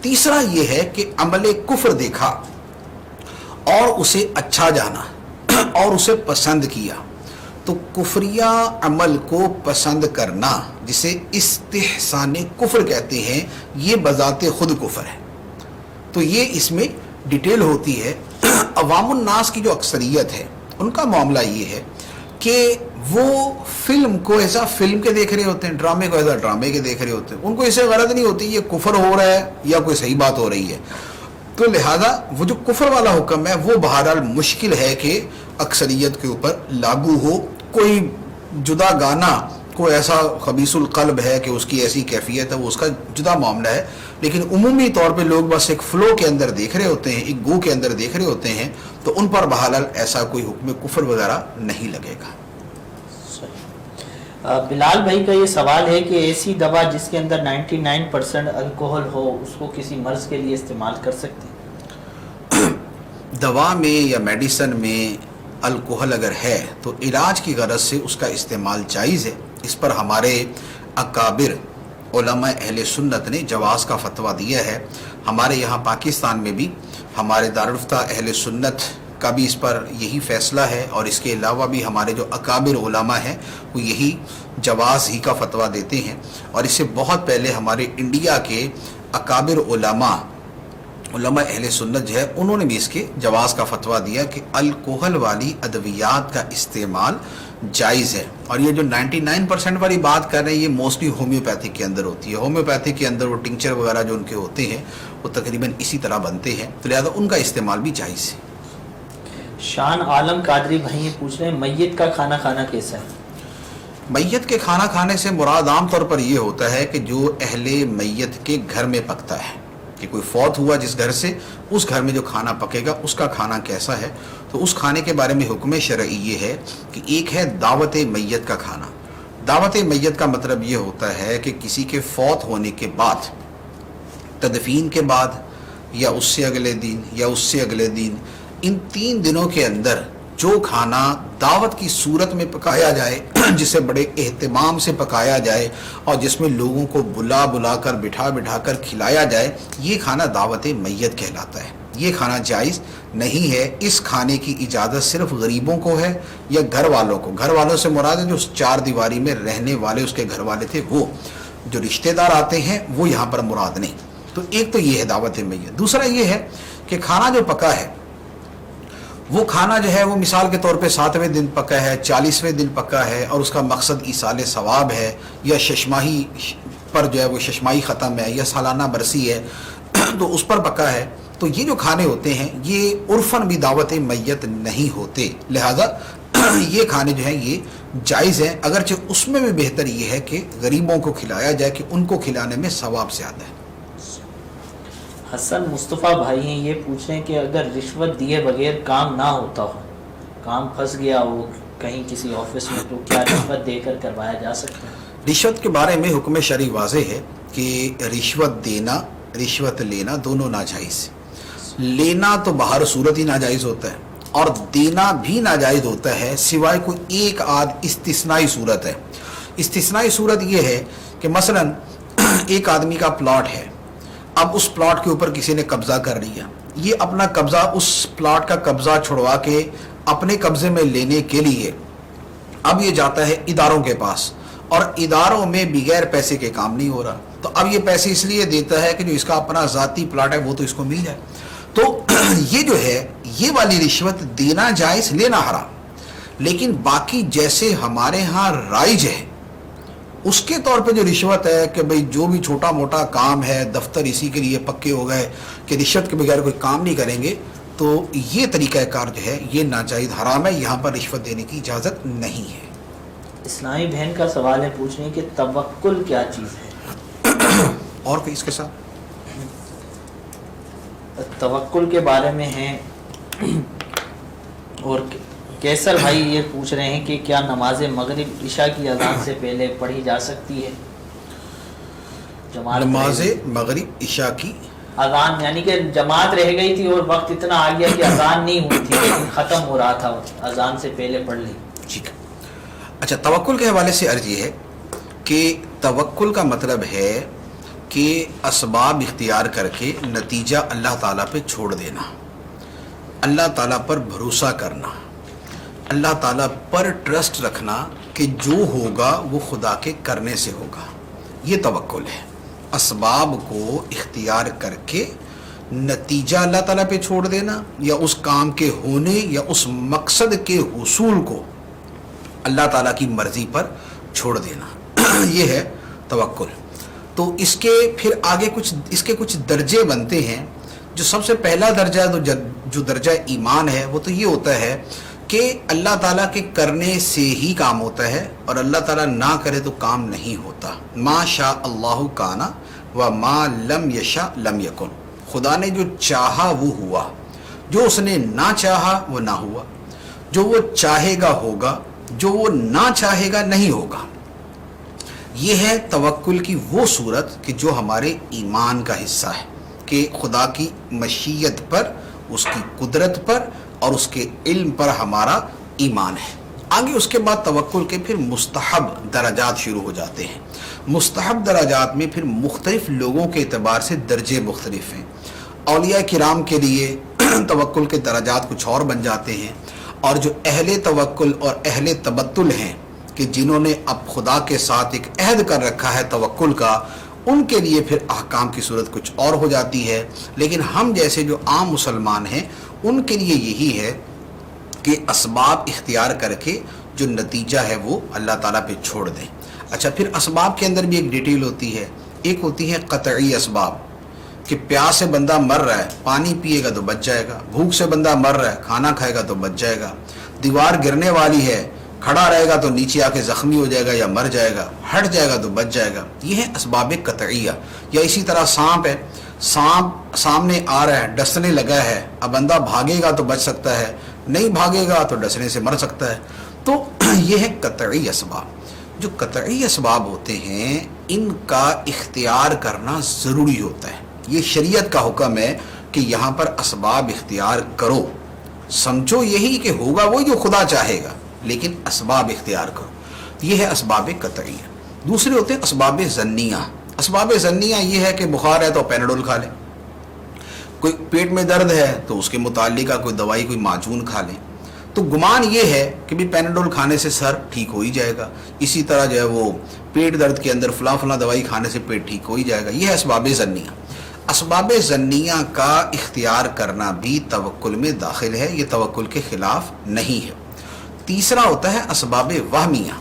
تیسرا یہ ہے کہ عمل کفر دیکھا اور اسے اچھا جانا اور اسے پسند کیا، تو کفریہ عمل کو پسند کرنا جسے استحسان کفر کہتے ہیں، یہ بذات خود کفر ہے۔ تو یہ اس میں ڈیٹیل ہوتی ہے۔ عوام الناس کی جو اکثریت ہے ان کا معاملہ یہ ہے کہ وہ فلم کو ایسا فلم کے دیکھ رہے ہوتے ہیں، ڈرامے کو ایسا ڈرامے کے دیکھ رہے ہوتے ہیں، ان کو اسے غرض نہیں ہوتی یہ کفر ہو رہا ہے یا کوئی صحیح بات ہو رہی ہے۔ تو لہذا وہ جو کفر والا حکم ہے وہ بہرحال مشکل ہے کہ اکثریت کے اوپر لاگو ہو۔ کوئی جدا گانا، کوئی ایسا خبیث القلب ہے کہ اس کی ایسی کیفیت ہے، وہ اس کا جدا معاملہ ہے، لیکن عمومی طور پہ لوگ بس ایک فلو کے اندر دیکھ رہے ہوتے ہیں، ایک گو کے اندر دیکھ رہے ہوتے ہیں، تو ان پر بہرحال ایسا کوئی حکم کفر وغیرہ نہیں لگے گا۔ بلال بھائی کا یہ سوال ہے کہ ایسی دوا جس کے اندر 99% الکوہل ہو اس کو کسی مرض کے لیے استعمال کر سکتے ہیں؟ دوا میں یا میڈیسن میں الکوہل اگر ہے تو علاج کی غرض سے اس کا استعمال جائز ہے۔ اس پر ہمارے اکابر علماء اہل سنت نے جواز کا فتویٰ دیا ہے۔ ہمارے یہاں پاکستان میں بھی ہمارے دارالفتہ اہل سنت کا بھی اس پر یہی فیصلہ ہے، اور اس کے علاوہ بھی ہمارے جو اکابر علماء ہیں وہ یہی جواز ہی کا فتویٰ دیتے ہیں. اور اس سے بہت پہلے ہمارے انڈیا کے اکابر علماء اہل سنت جو ہے انہوں نے بھی اس کے جواز کا فتویٰ دیا کہ الکحل والی ادویات کا استعمال جائز ہے. اور یہ جو 99% والی بات کر رہے ہیں یہ موسٹلی ہومیوپیتھک کے اندر ہوتی ہے. ہومیوپیتھک کے اندر وہ ٹنکچر وغیرہ جو ان کے ہوتے ہیں وہ تقریباً اسی طرح بنتے ہیں، تو لہٰذا ان کا استعمال بھی جائز ہے. شان عالم قادری بھائی پوچھ رہے ہیں میت کا کھانا کھانا کیسا ہے؟ میت کے کھانا کھانے سے مراد عام طور پر یہ ہوتا ہے کہ جو اہل میت کے گھر میں پکتا ہے، کہ کوئی فوت ہوا جس گھر سے، اس گھر میں جو کھانا پکے گا اس کا کھانا کیسا ہے. تو اس کھانے کے بارے میں حکم شرعی یہ ہے کہ ایک ہے دعوت میت کا کھانا. دعوت میت کا مطلب یہ ہوتا ہے کہ کسی کے فوت ہونے کے بعد، تدفین کے بعد یا اس سے اگلے دن یا اس سے اگلے دن، ان 3 دنوں کے اندر جو کھانا دعوت کی صورت میں پکایا جائے، جسے بڑے اہتمام سے پکایا جائے اور جس میں لوگوں کو بلا کر بٹھا کر کھلایا جائے، یہ کھانا دعوت میت کہلاتا ہے. یہ کھانا جائز نہیں ہے. اس کھانے کی اجازت صرف غریبوں کو ہے یا گھر والوں کو. گھر والوں سے مراد ہے جو 4 دیواری میں رہنے والے اس کے گھر والے تھے، وہ جو رشتہ دار آتے ہیں وہ یہاں پر مراد نہیں. تو ایک تو یہ ہے دعوت میت. دوسرا یہ ہے کہ کھانا جو پکا ہے وہ کھانا جو ہے وہ مثال کے طور پہ 7ویں دن پکا ہے، 40ویں دن پکا ہے، اور اس کا مقصد ایصال ثواب ہے، یا ششماہی پر جو ہے وہ ششماہی ختم ہے، یا سالانہ برسی ہے، تو اس پر پکا ہے. تو یہ جو کھانے ہوتے ہیں یہ عرفاً بھی دعوت میت نہیں ہوتے، لہذا یہ کھانے جو ہیں یہ جائز ہیں. اگرچہ اس میں بھی بہتر یہ ہے کہ غریبوں کو کھلایا جائے کہ ان کو کھلانے میں ثواب زیادہ ہے. حسن مصطفیٰ بھائی ہیں، یہ پوچھ رہے ہیں کہ اگر رشوت دیے بغیر کام نہ ہوتا ہو، کام پھنس گیا ہو کہیں کسی آفس میں، تو کیا رشوت دے کر کروایا جا سکتا ہے؟ رشوت کے بارے میں حکم شرعی واضح ہے کہ رشوت دینا رشوت لینا دونوں ناجائز. لینا تو بہر صورت ہی ناجائز ہوتا ہے، اور دینا بھی ناجائز ہوتا ہے سوائے کوئی ایک آدھ استثنائی صورت ہے. استثنائی صورت یہ ہے کہ مثلا ایک آدمی کا پلاٹ ہے، اب اس پلاٹ کے اوپر کسی نے قبضہ کر لیا، یہ اپنا قبضہ، اس پلاٹ کا قبضہ چھڑوا کے اپنے قبضے میں لینے کے لیے اب یہ جاتا ہے اداروں کے پاس، اور اداروں میں بغیر پیسے کے کام نہیں ہو رہا. تو اب یہ پیسے اس لیے دیتا ہے کہ جو اس کا اپنا ذاتی پلاٹ ہے وہ تو اس کو مل جائے. تو یہ جو ہے یہ والی رشوت دینا جائز، لینا حرام. لیکن باقی جیسے ہمارے ہاں رائج ہے اس کے طور پہ جو رشوت ہے کہ بھئی جو بھی چھوٹا موٹا کام ہے، دفتر اسی کے لیے پکے ہو گئے کہ رشوت کے بغیر کوئی کام نہیں کریں گے، تو یہ طریقہ کار جو ہے یہ ناجائز حرام ہے. یہاں پر رشوت دینے کی اجازت نہیں ہے. اسلامی بہن کا سوال ہے، پوچھ رہے ہیں کہ توکل کیا چیز ہے؟ اور کوئی اس کے ساتھ توکل کے بارے میں ہیں. اور کیسر بھائی یہ پوچھ رہے ہیں کہ کیا نماز مغرب عشاء کی اذان سے پہلے پڑھی جا سکتی ہے؟ نماز مغرب عشاء کی اذان یعنی کہ جماعت رہ گئی تھی اور وقت اتنا آ گیا کہ اذان نہیں ہوئی تھی، ختم ہو رہا تھا، اذان سے پہلے پڑھ لی. ٹھیک ہے. اچھا، توکل کے حوالے سے عرض یہ ہے کہ توکل کا مطلب ہے کہ اسباب اختیار کر کے نتیجہ اللہ تعالیٰ پہ چھوڑ دینا، اللہ تعالیٰ پر بھروسہ کرنا، اللہ تعالیٰ پر ٹرسٹ رکھنا کہ جو ہوگا وہ خدا کے کرنے سے ہوگا. یہ توکل ہے. اسباب کو اختیار کر کے نتیجہ اللہ تعالیٰ پہ چھوڑ دینا، یا اس کام کے ہونے یا اس مقصد کے حصول کو اللہ تعالیٰ کی مرضی پر چھوڑ دینا، یہ ہے توکل. تو اس کے پھر آگے کچھ درجے بنتے ہیں. جو سب سے پہلا درجہ جو درجہ ایمان ہے وہ تو یہ ہوتا ہے کہ اللہ تعالیٰ کے کرنے سے ہی کام ہوتا ہے، اور اللہ تعالیٰ نہ کرے تو کام نہیں ہوتا. ما شاء اللہ کانا و ما لم یشاء لم یکن. خدا نے جو چاہا وہ ہوا، جو اس نے نہ چاہا وہ نہ ہوا. جو وہ چاہے گا ہوگا، جو وہ نہ چاہے گا نہیں ہوگا. یہ ہے توکل کی وہ صورت کہ جو ہمارے ایمان کا حصہ ہے، کہ خدا کی مشیت پر، اس کی قدرت پر اور اس کے علم پر ہمارا ایمان ہے. آگے اس کے بعد توکل کے پھر مستحب درجات شروع ہو جاتے ہیں. مستحب درجات میں پھر مختلف لوگوں کے اعتبار سے درجے مختلف ہیں. اولیاء کرام کے لیے توکل کے درجات کچھ اور بن جاتے ہیں، اور جو اہل توکل اور اہل تبتل ہیں کہ جنہوں نے اب خدا کے ساتھ ایک عہد کر رکھا ہے توکل کا، ان کے لیے پھر احکام کی صورت کچھ اور ہو جاتی ہے۔ لیکن ہم جیسے جو عام مسلمان ہیں ان کے لیے یہی ہے کہ اسباب اختیار کر کے جو نتیجہ ہے وہ اللہ تعالیٰ پہ چھوڑ دیں۔ اچھا، پھر اسباب کے اندر بھی ایک ڈیٹیل ہوتی ہے، ایک ہوتی ہے قطعی اسباب کہ پیاس سے بندہ مر رہا ہے، پانی پیے گا تو بچ جائے گا، بھوک سے بندہ مر رہا ہے، کھانا کھائے گا تو بچ جائے گا، دیوار گرنے والی ہے، کھڑا رہے گا تو نیچے آ کے زخمی ہو جائے گا یا مر جائے گا، ہٹ جائے گا تو بچ جائے گا، یہ ہے اسباب قطعیہ۔ یا اسی طرح سانپ ہے، سانپ سامنے آ رہا ہے، ڈسنے لگا ہے، اب بندہ بھاگے گا تو بچ سکتا ہے، نہیں بھاگے گا تو ڈسنے سے مر سکتا ہے۔ تو یہ ہے قطعی اسباب۔ جو قطعی اسباب ہوتے ہیں ان کا اختیار کرنا ضروری ہوتا ہے، یہ شریعت کا حکم ہے کہ یہاں پر اسباب اختیار کرو، سمجھو یہی کہ ہوگا وہی جو خدا چاہے گا، لیکن اسباب اختیار کرو، یہ ہے اسباب قطعیہ۔ دوسرے ہوتے ہیں اسباب ظنیہ۔ اسباب ظنیہ یہ ہے کہ بخار ہے تو پیناڈول کھا لیں، کوئی پیٹ میں درد ہے تو اس کے متعلقہ کوئی دوائی، کوئی معجون کھا لیں، تو گمان یہ ہے کہ بھی پیناڈول کھانے سے سر ٹھیک ہو ہی جائے گا، اسی طرح جو ہے وہ پیٹ درد کے اندر فلاں فلاں دوائی کھانے سے پیٹ ٹھیک ہو ہی جائے گا، یہ ہے اسباب ظنیہ۔ اسباب ظنیہ کا اختیار کرنا بھی توکل میں داخل ہے، یہ توکل کے خلاف نہیں ہے۔ تیسرا ہوتا ہے اسباب وہمیہ۔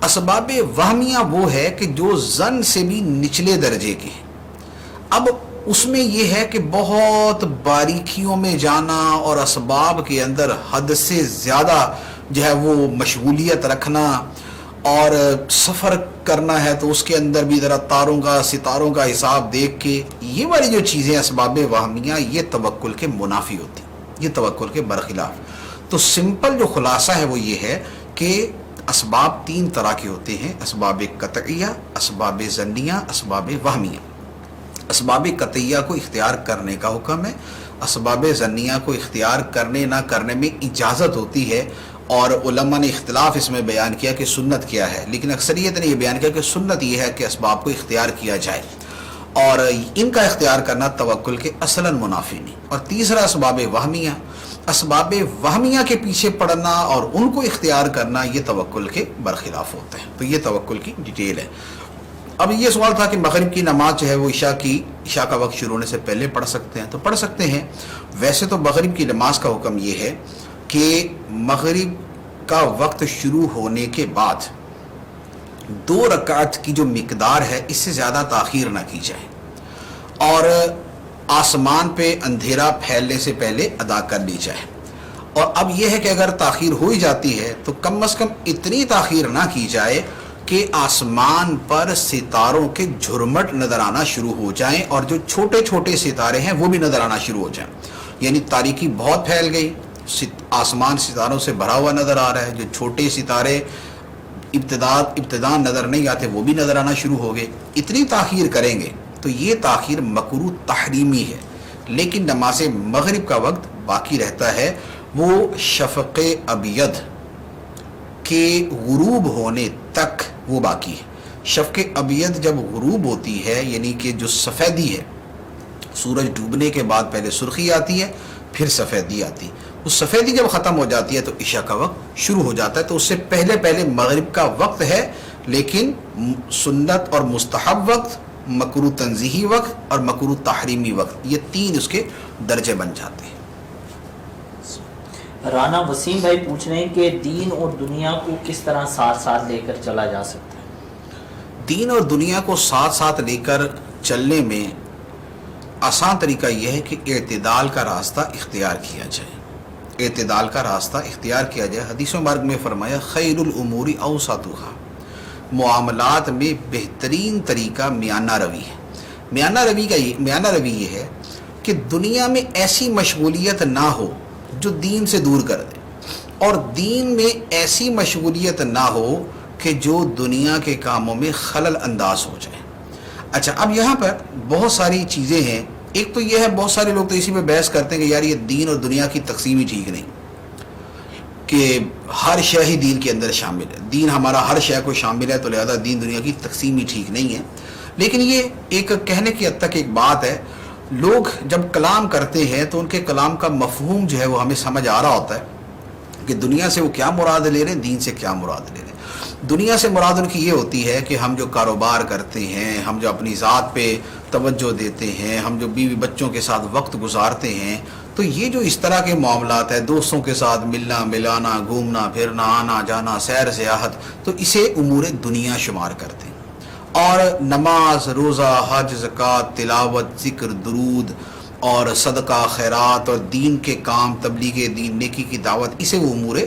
اسباب وہمیہ وہ ہے کہ جو ظن سے بھی نچلے درجے کے ہیں۔ اب اس میں یہ ہے کہ بہت باریکیوں میں جانا اور اسباب کے اندر حد سے زیادہ جو ہے وہ مشغولیت رکھنا، اور سفر کرنا ہے تو اس کے اندر بھی ذرا تاروں کا ستاروں کا حساب دیکھ کے، یہ والی جو چیزیں اسباب وہمیہ یہ توکل کے منافی ہوتی، یہ توکل کے برخلاف۔ تو سمپل جو خلاصہ ہے وہ یہ ہے کہ اسباب تین طرح کے ہوتے ہیں، اسباب قطعیہ، اسباب ظنیہ، اسباب وہمیہ۔ اسباب قطعیہ کو اختیار کرنے کا حکم ہے، اسباب ظنیہ کو اختیار کرنے نہ کرنے میں اجازت ہوتی ہے، اور علماء نے اختلاف اس میں بیان کیا کہ سنت کیا ہے، لیکن اکثریت نے یہ بیان کیا کہ سنت یہ ہے کہ اسباب کو اختیار کیا جائے، اور ان کا اختیار کرنا توکل کے اصلاً منافی نہیں۔ اور تیسرا اسباب وہمیہ، اسباب وہمیہ کے پیچھے پڑنا اور ان کو اختیار کرنا یہ توکل کے برخلاف ہوتا ہے۔ تو یہ توکل کی ڈیٹیل ہے۔ اب یہ سوال تھا کہ مغرب کی نماز جو ہے وہ عشاء کا وقت شروع ہونے سے پہلے پڑھ سکتے ہیں، تو پڑھ سکتے ہیں۔ ویسے تو مغرب کی نماز کا حکم یہ ہے کہ مغرب کا وقت شروع ہونے کے بعد 2 رکعت کی جو مقدار ہے اس سے زیادہ تاخیر نہ کی جائے، اور آسمان پہ اندھیرا پھیلنے سے پہلے ادا کر لی جائے۔ اور اب یہ ہے کہ اگر تاخیر ہو ہی جاتی ہے تو کم از کم اتنی تاخیر نہ کی جائے کہ آسمان پر ستاروں کے جھرمٹ نظر آنا شروع ہو جائیں، اور جو چھوٹے چھوٹے ستارے ہیں وہ بھی نظر آنا شروع ہو جائیں، یعنی تاریکی بہت پھیل گئی، آسمان ستاروں سے بھرا ہوا نظر آ رہا ہے، جو چھوٹے ستارے ابتداء نظر نہیں آتے وہ بھی نظر آنا شروع ہو گئے، اتنی تاخیر کریں گے تو یہ تاخیر مکروہ تحریمی ہے۔ لیکن نماز مغرب کا وقت باقی رہتا ہے، وہ شفق ابیض کے غروب ہونے تک وہ باقی ہے۔ شفق ابیض جب غروب ہوتی ہے، یعنی کہ جو سفیدی ہے، سورج ڈوبنے کے بعد پہلے سرخی آتی ہے پھر سفیدی آتی ہے، وہ سفیدی جب ختم ہو جاتی ہے تو عشاء کا وقت شروع ہو جاتا ہے۔ تو اس سے پہلے مغرب کا وقت ہے، لیکن سنت اور مستحب وقت، مکروہ تنزیہی وقت اور مکروہ تحریمی وقت، یہ 3 اس کے درجے بن جاتے ہیں۔ رانا وسیم بھائی پوچھ رہے ہیں کہ دین اور دنیا کو کس طرح ساتھ ساتھ لے کر چلا جا سکتا ہے؟ دین اور دنیا کو ساتھ ساتھ لے کر چلنے میں آسان طریقہ یہ ہے کہ اعتدال کا راستہ اختیار کیا جائے، اعتدال کا راستہ اختیار کیا جائے۔ حدیث مبارک میں فرمایا خیر الامور اوسطھا، معاملات میں بہترین طریقہ میانہ روی ہے۔ میانہ روی یہ ہے کہ دنیا میں ایسی مشغولیت نہ ہو جو دین سے دور کر دے، اور دین میں ایسی مشغولیت نہ ہو کہ جو دنیا کے کاموں میں خلل انداز ہو جائے۔ اچھا، اب یہاں پر بہت ساری چیزیں ہیں۔ ایک تو یہ ہے، بہت سارے لوگ تو اسی پہ بحث کرتے ہیں کہ یار یہ دین اور دنیا کی تقسیم ہی ٹھیک نہیں، کہ ہر شے ہی دین کے اندر شامل ہے، دین ہمارا ہر شے کو شامل ہے، تو لہذا دین دنیا کی تقسیم ہی ٹھیک نہیں ہے۔ لیکن یہ ایک کہنے کی حد تک ایک بات ہے، لوگ جب کلام کرتے ہیں تو ان کے کلام کا مفہوم جو ہے وہ ہمیں سمجھ آ رہا ہوتا ہے کہ دنیا سے وہ کیا مراد لے رہے ہیں، دین سے کیا مراد لے رہے ہیں۔ دنیا سے مراد ان کی یہ ہوتی ہے کہ ہم جو کاروبار کرتے ہیں، ہم جو اپنی ذات پہ توجہ دیتے ہیں، ہم جو بیوی بچوں کے ساتھ وقت گزارتے ہیں، تو یہ جو اس طرح کے معاملات ہیں، دوستوں کے ساتھ ملنا ملانا، گھومنا پھرنا، آنا جانا، سیر سیاحت، تو اسے امور دنیا شمار کرتے ہیں۔ اور نماز، روزہ، حج، زکوٰۃ، تلاوت، ذکر، درود اور صدقہ، خیرات اور دین کے کام، تبلیغ دین، نیکی کی دعوت، اسے وہ امور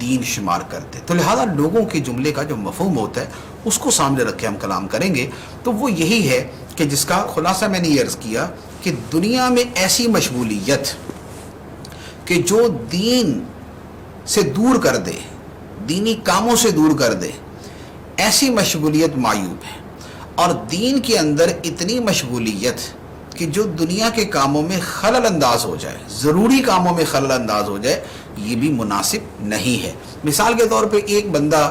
دین شمار کرتے۔ تو لہذا لوگوں کے جملے کا جو مفہوم ہوتا ہے اس کو سامنے رکھ کے ہم کلام کریں گے، تو وہ یہی ہے کہ جس کا خلاصہ میں نے یہ عرض کیا کہ دنیا میں ایسی مشغولیت کہ جو دین سے دور کر دے، دینی کاموں سے دور کر دے، ایسی مشغولیت معیوب ہے۔ اور دین کے اندر اتنی مشغولیت کہ جو دنیا کے کاموں میں خلل انداز ہو جائے، ضروری کاموں میں خلل انداز ہو جائے، یہ بھی مناسب نہیں ہے۔ مثال کے طور پہ ایک بندہ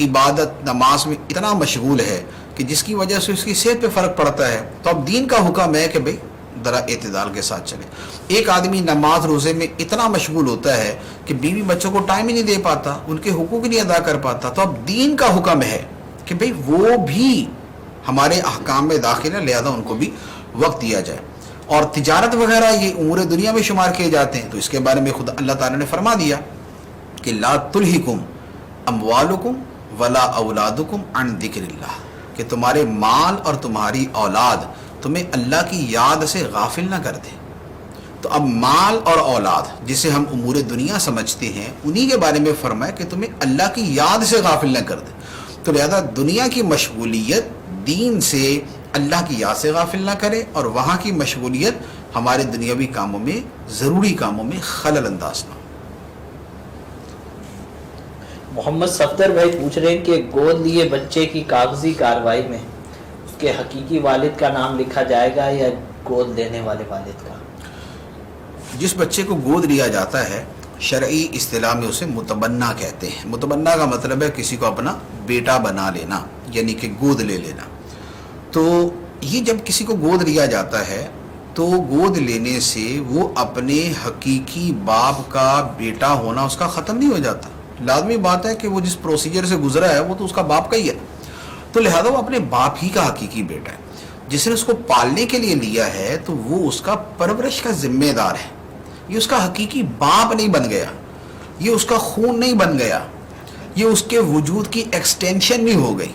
عبادت نماز میں اتنا مشغول ہے کہ جس کی وجہ سے اس کی صحت پہ فرق پڑتا ہے، تو اب دین کا حکم ہے کہ بھئی ذرا اعتدال کے ساتھ چلے۔ ایک آدمی نماز روزے میں اتنا مشغول ہوتا ہے کہ بیوی بچوں کو ٹائم ہی نہیں دے پاتا، ان کے حقوق نہیں ادا کر پاتا، تو اب دین کا حکم ہے کہ بھئی وہ بھی ہمارے احکام میں داخل ہے، لہذا ان کو بھی وقت دیا جائے۔ اور تجارت وغیرہ یہ امور دنیا میں شمار کیے جاتے ہیں، تو اس کے بارے میں خود اللہ تعالیٰ نے فرما دیا کہ لا تلہکم اموالکم ولا اولادکم عن ذکر اللہ، کہ تمہارے مال اور تمہاری اولاد تمہیں اللہ کی یاد سے غافل نہ کر دے۔ تو اب مال اور اولاد جسے ہم امور دنیا سمجھتے ہیں، انہی کے بارے میں فرمایا کہ تمہیں اللہ کی یاد سے غافل نہ کر دے۔ تو لہذا دنیا کی مشغولیت دین سے اللہ کی یاد سے غافل نہ کرے، اور وہاں کی مشغولیت ہمارے دنیاوی کاموں میں، ضروری کاموں میں خلل انداز نہ ہو۔ محمد صفدر بھائی پوچھ رہے ہیں کہ گود لیے بچے کی کاغذی کارروائی میں اس کے حقیقی والد کا نام لکھا جائے گا یا گود لینے والے والد کا؟ جس بچے کو گود لیا جاتا ہے شرعی اصطلاح میں اسے متبنہ کہتے ہیں۔ متبنہ کا مطلب ہے کسی کو اپنا بیٹا بنا لینا، یعنی کہ گود لے لینا۔ تو یہ جب کسی کو گود لیا جاتا ہے تو گود لینے سے وہ اپنے حقیقی باپ کا بیٹا ہونا اس کا ختم نہیں ہو جاتا۔ لازمی بات ہے کہ وہ جس پروسیجر سے گزرا ہے وہ تو اس کا باپ کا ہی ہے، تو لہذا وہ اپنے باپ ہی کا حقیقی بیٹا ہے۔ جس نے اس کو پالنے کے لیے لیا ہے تو وہ اس کا پرورش کا ذمہ دار ہے۔ یہ اس کا حقیقی باپ نہیں بن گیا، یہ اس کا خون نہیں بن گیا، یہ اس کے وجود کی ایکسٹینشن نہیں ہو گئی،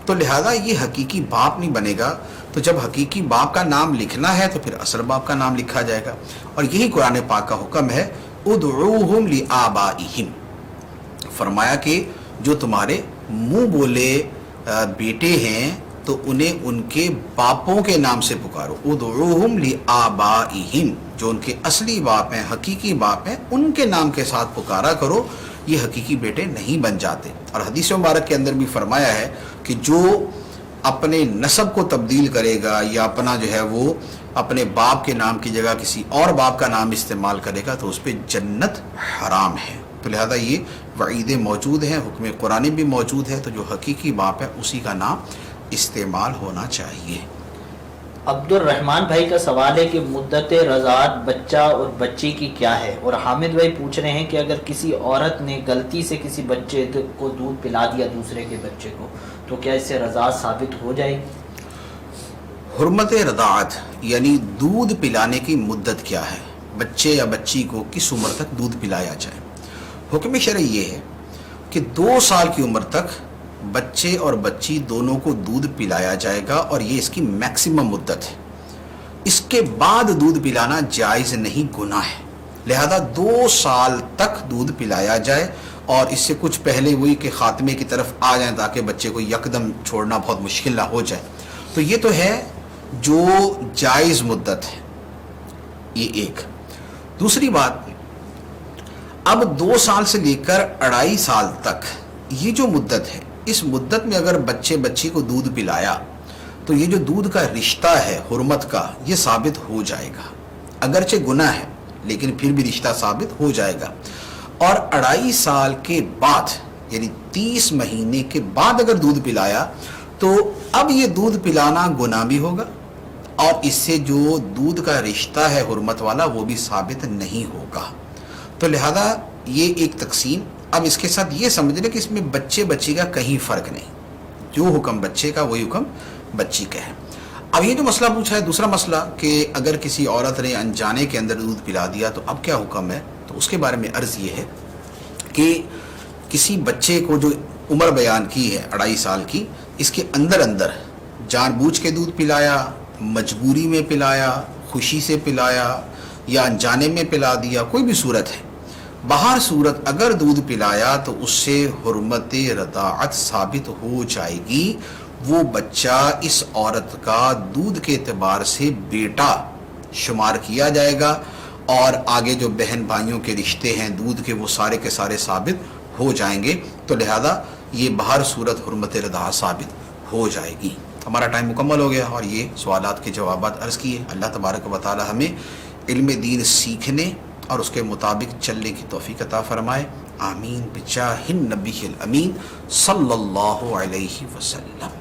تو لہذا یہ حقیقی باپ نہیں بنے گا۔ تو جب حقیقی باپ کا نام لکھنا ہے تو پھر اصل باپ کا نام لکھا جائے گا، اور یہی قرآن پاک کا حکم ہے، ادعوہم لآبائہم، فرمایا کہ جو تمہارے منہ بولے بیٹے ہیں تو انہیں ان کے باپوں کے نام سے پکارو۔ ادعوہم لآبائہم، جو ان کے اصلی باپ ہیں، حقیقی باپ ہیں، ان کے نام کے ساتھ پکارا کرو، یہ حقیقی بیٹے نہیں بن جاتے۔ اور حدیث مبارک کے اندر بھی فرمایا ہے کہ جو اپنے نسب کو تبدیل کرے گا یا اپنا جو ہے وہ اپنے باپ کے نام کی جگہ کسی اور باپ کا نام استعمال کرے گا تو اس پہ جنت حرام ہے۔ تو لہذا یہ وعیدیں موجود ہیں، حکم قرآن بھی موجود ہے، تو جو حقیقی باپ ہے اسی کا نام استعمال ہونا چاہیے۔ عبد الرحمن بھائی کا سوال ہے کہ مدت رضاعت بچہ اور بچی کی کیا ہے؟ اور حامد بھائی پوچھ رہے ہیں کہ اگر کسی عورت نے غلطی سے کسی بچے کو دودھ پلا دیا دوسرے کے بچے کو تو کیا اس سے رضاعت ثابت ہو جائے گی؟ حرمت رضاعت یعنی دودھ پلانے کی مدت کیا ہے، بچے یا بچی کو کس عمر تک دودھ پلایا جائے؟ حکم شرعی یہ ہے کہ 2 سال کی عمر تک بچے اور بچی دونوں کو دودھ پلایا جائے گا، اور یہ اس کی میکسیمم مدت ہے۔ اس کے بعد دودھ پلانا جائز نہیں، گناہ ہے، لہذا 2 سال تک دودھ پلایا جائے، اور اس سے کچھ پہلے وہی کہ خاتمے کی طرف آ جائیں تاکہ بچے کو یکدم چھوڑنا بہت مشکل نہ ہو جائے۔ تو یہ تو ہے جو جائز مدت ہے، یہ ایک۔ دوسری بات، اب 2 سال سے لے کر 2.5 سال تک یہ جو مدت ہے، اس مدت میں اگر بچے بچی کو دودھ پلایا تو یہ جو دودھ کا رشتہ ہے حرمت کا، یہ ثابت ہو جائے گا، اگرچہ گناہ ہے لیکن پھر بھی رشتہ ثابت ہو جائے گا۔ اور 2.5 سال کے بعد یعنی 30 مہینے کے بعد اگر دودھ پلایا تو اب یہ دودھ پلانا گناہ بھی ہوگا اور اس سے جو دودھ کا رشتہ ہے حرمت والا وہ بھی ثابت نہیں ہوگا. تو لہذا یہ ایک تقسیم. اب اس کے ساتھ یہ سمجھ لیں کہ اس میں بچے بچی کا کہیں فرق نہیں, جو حکم بچے کا وہی حکم بچی کا ہے. اب یہ جو مسئلہ پوچھا ہے دوسرا مسئلہ کہ اگر کسی عورت نے انجانے کے اندر دودھ پلا دیا تو اب کیا حکم ہے, تو اس کے بارے میں عرض یہ ہے کہ کسی بچے کو جو عمر بیان کی ہے 2.5 سال کی, اس کے اندر جان بوجھ کے دودھ پلایا, مجبوری میں پلایا, خوشی سے پلایا یا انجانے میں پلا دیا, کوئی بھی صورت ہے, بہر صورت اگر دودھ پلایا تو اس سے حرمت رضاعت ثابت ہو جائے گی. وہ بچہ اس عورت کا دودھ کے اعتبار سے بیٹا شمار کیا جائے گا, اور آگے جو بہن بھائیوں کے رشتے ہیں دودھ کے وہ سارے کے سارے ثابت ہو جائیں گے. تو لہذا یہ بہر صورت حرمت رضاعت ثابت ہو جائے گی. ہمارا ٹائم مکمل ہو گیا اور یہ سوالات کے جوابات عرض کیے. اللہ تبارک و تعالی ہمیں علم دین سیکھنے اور اس کے مطابق چلنے کی توفیق عطا فرمائے. آمین بجاہ النبی الامین صلی اللہ علیہ وسلم.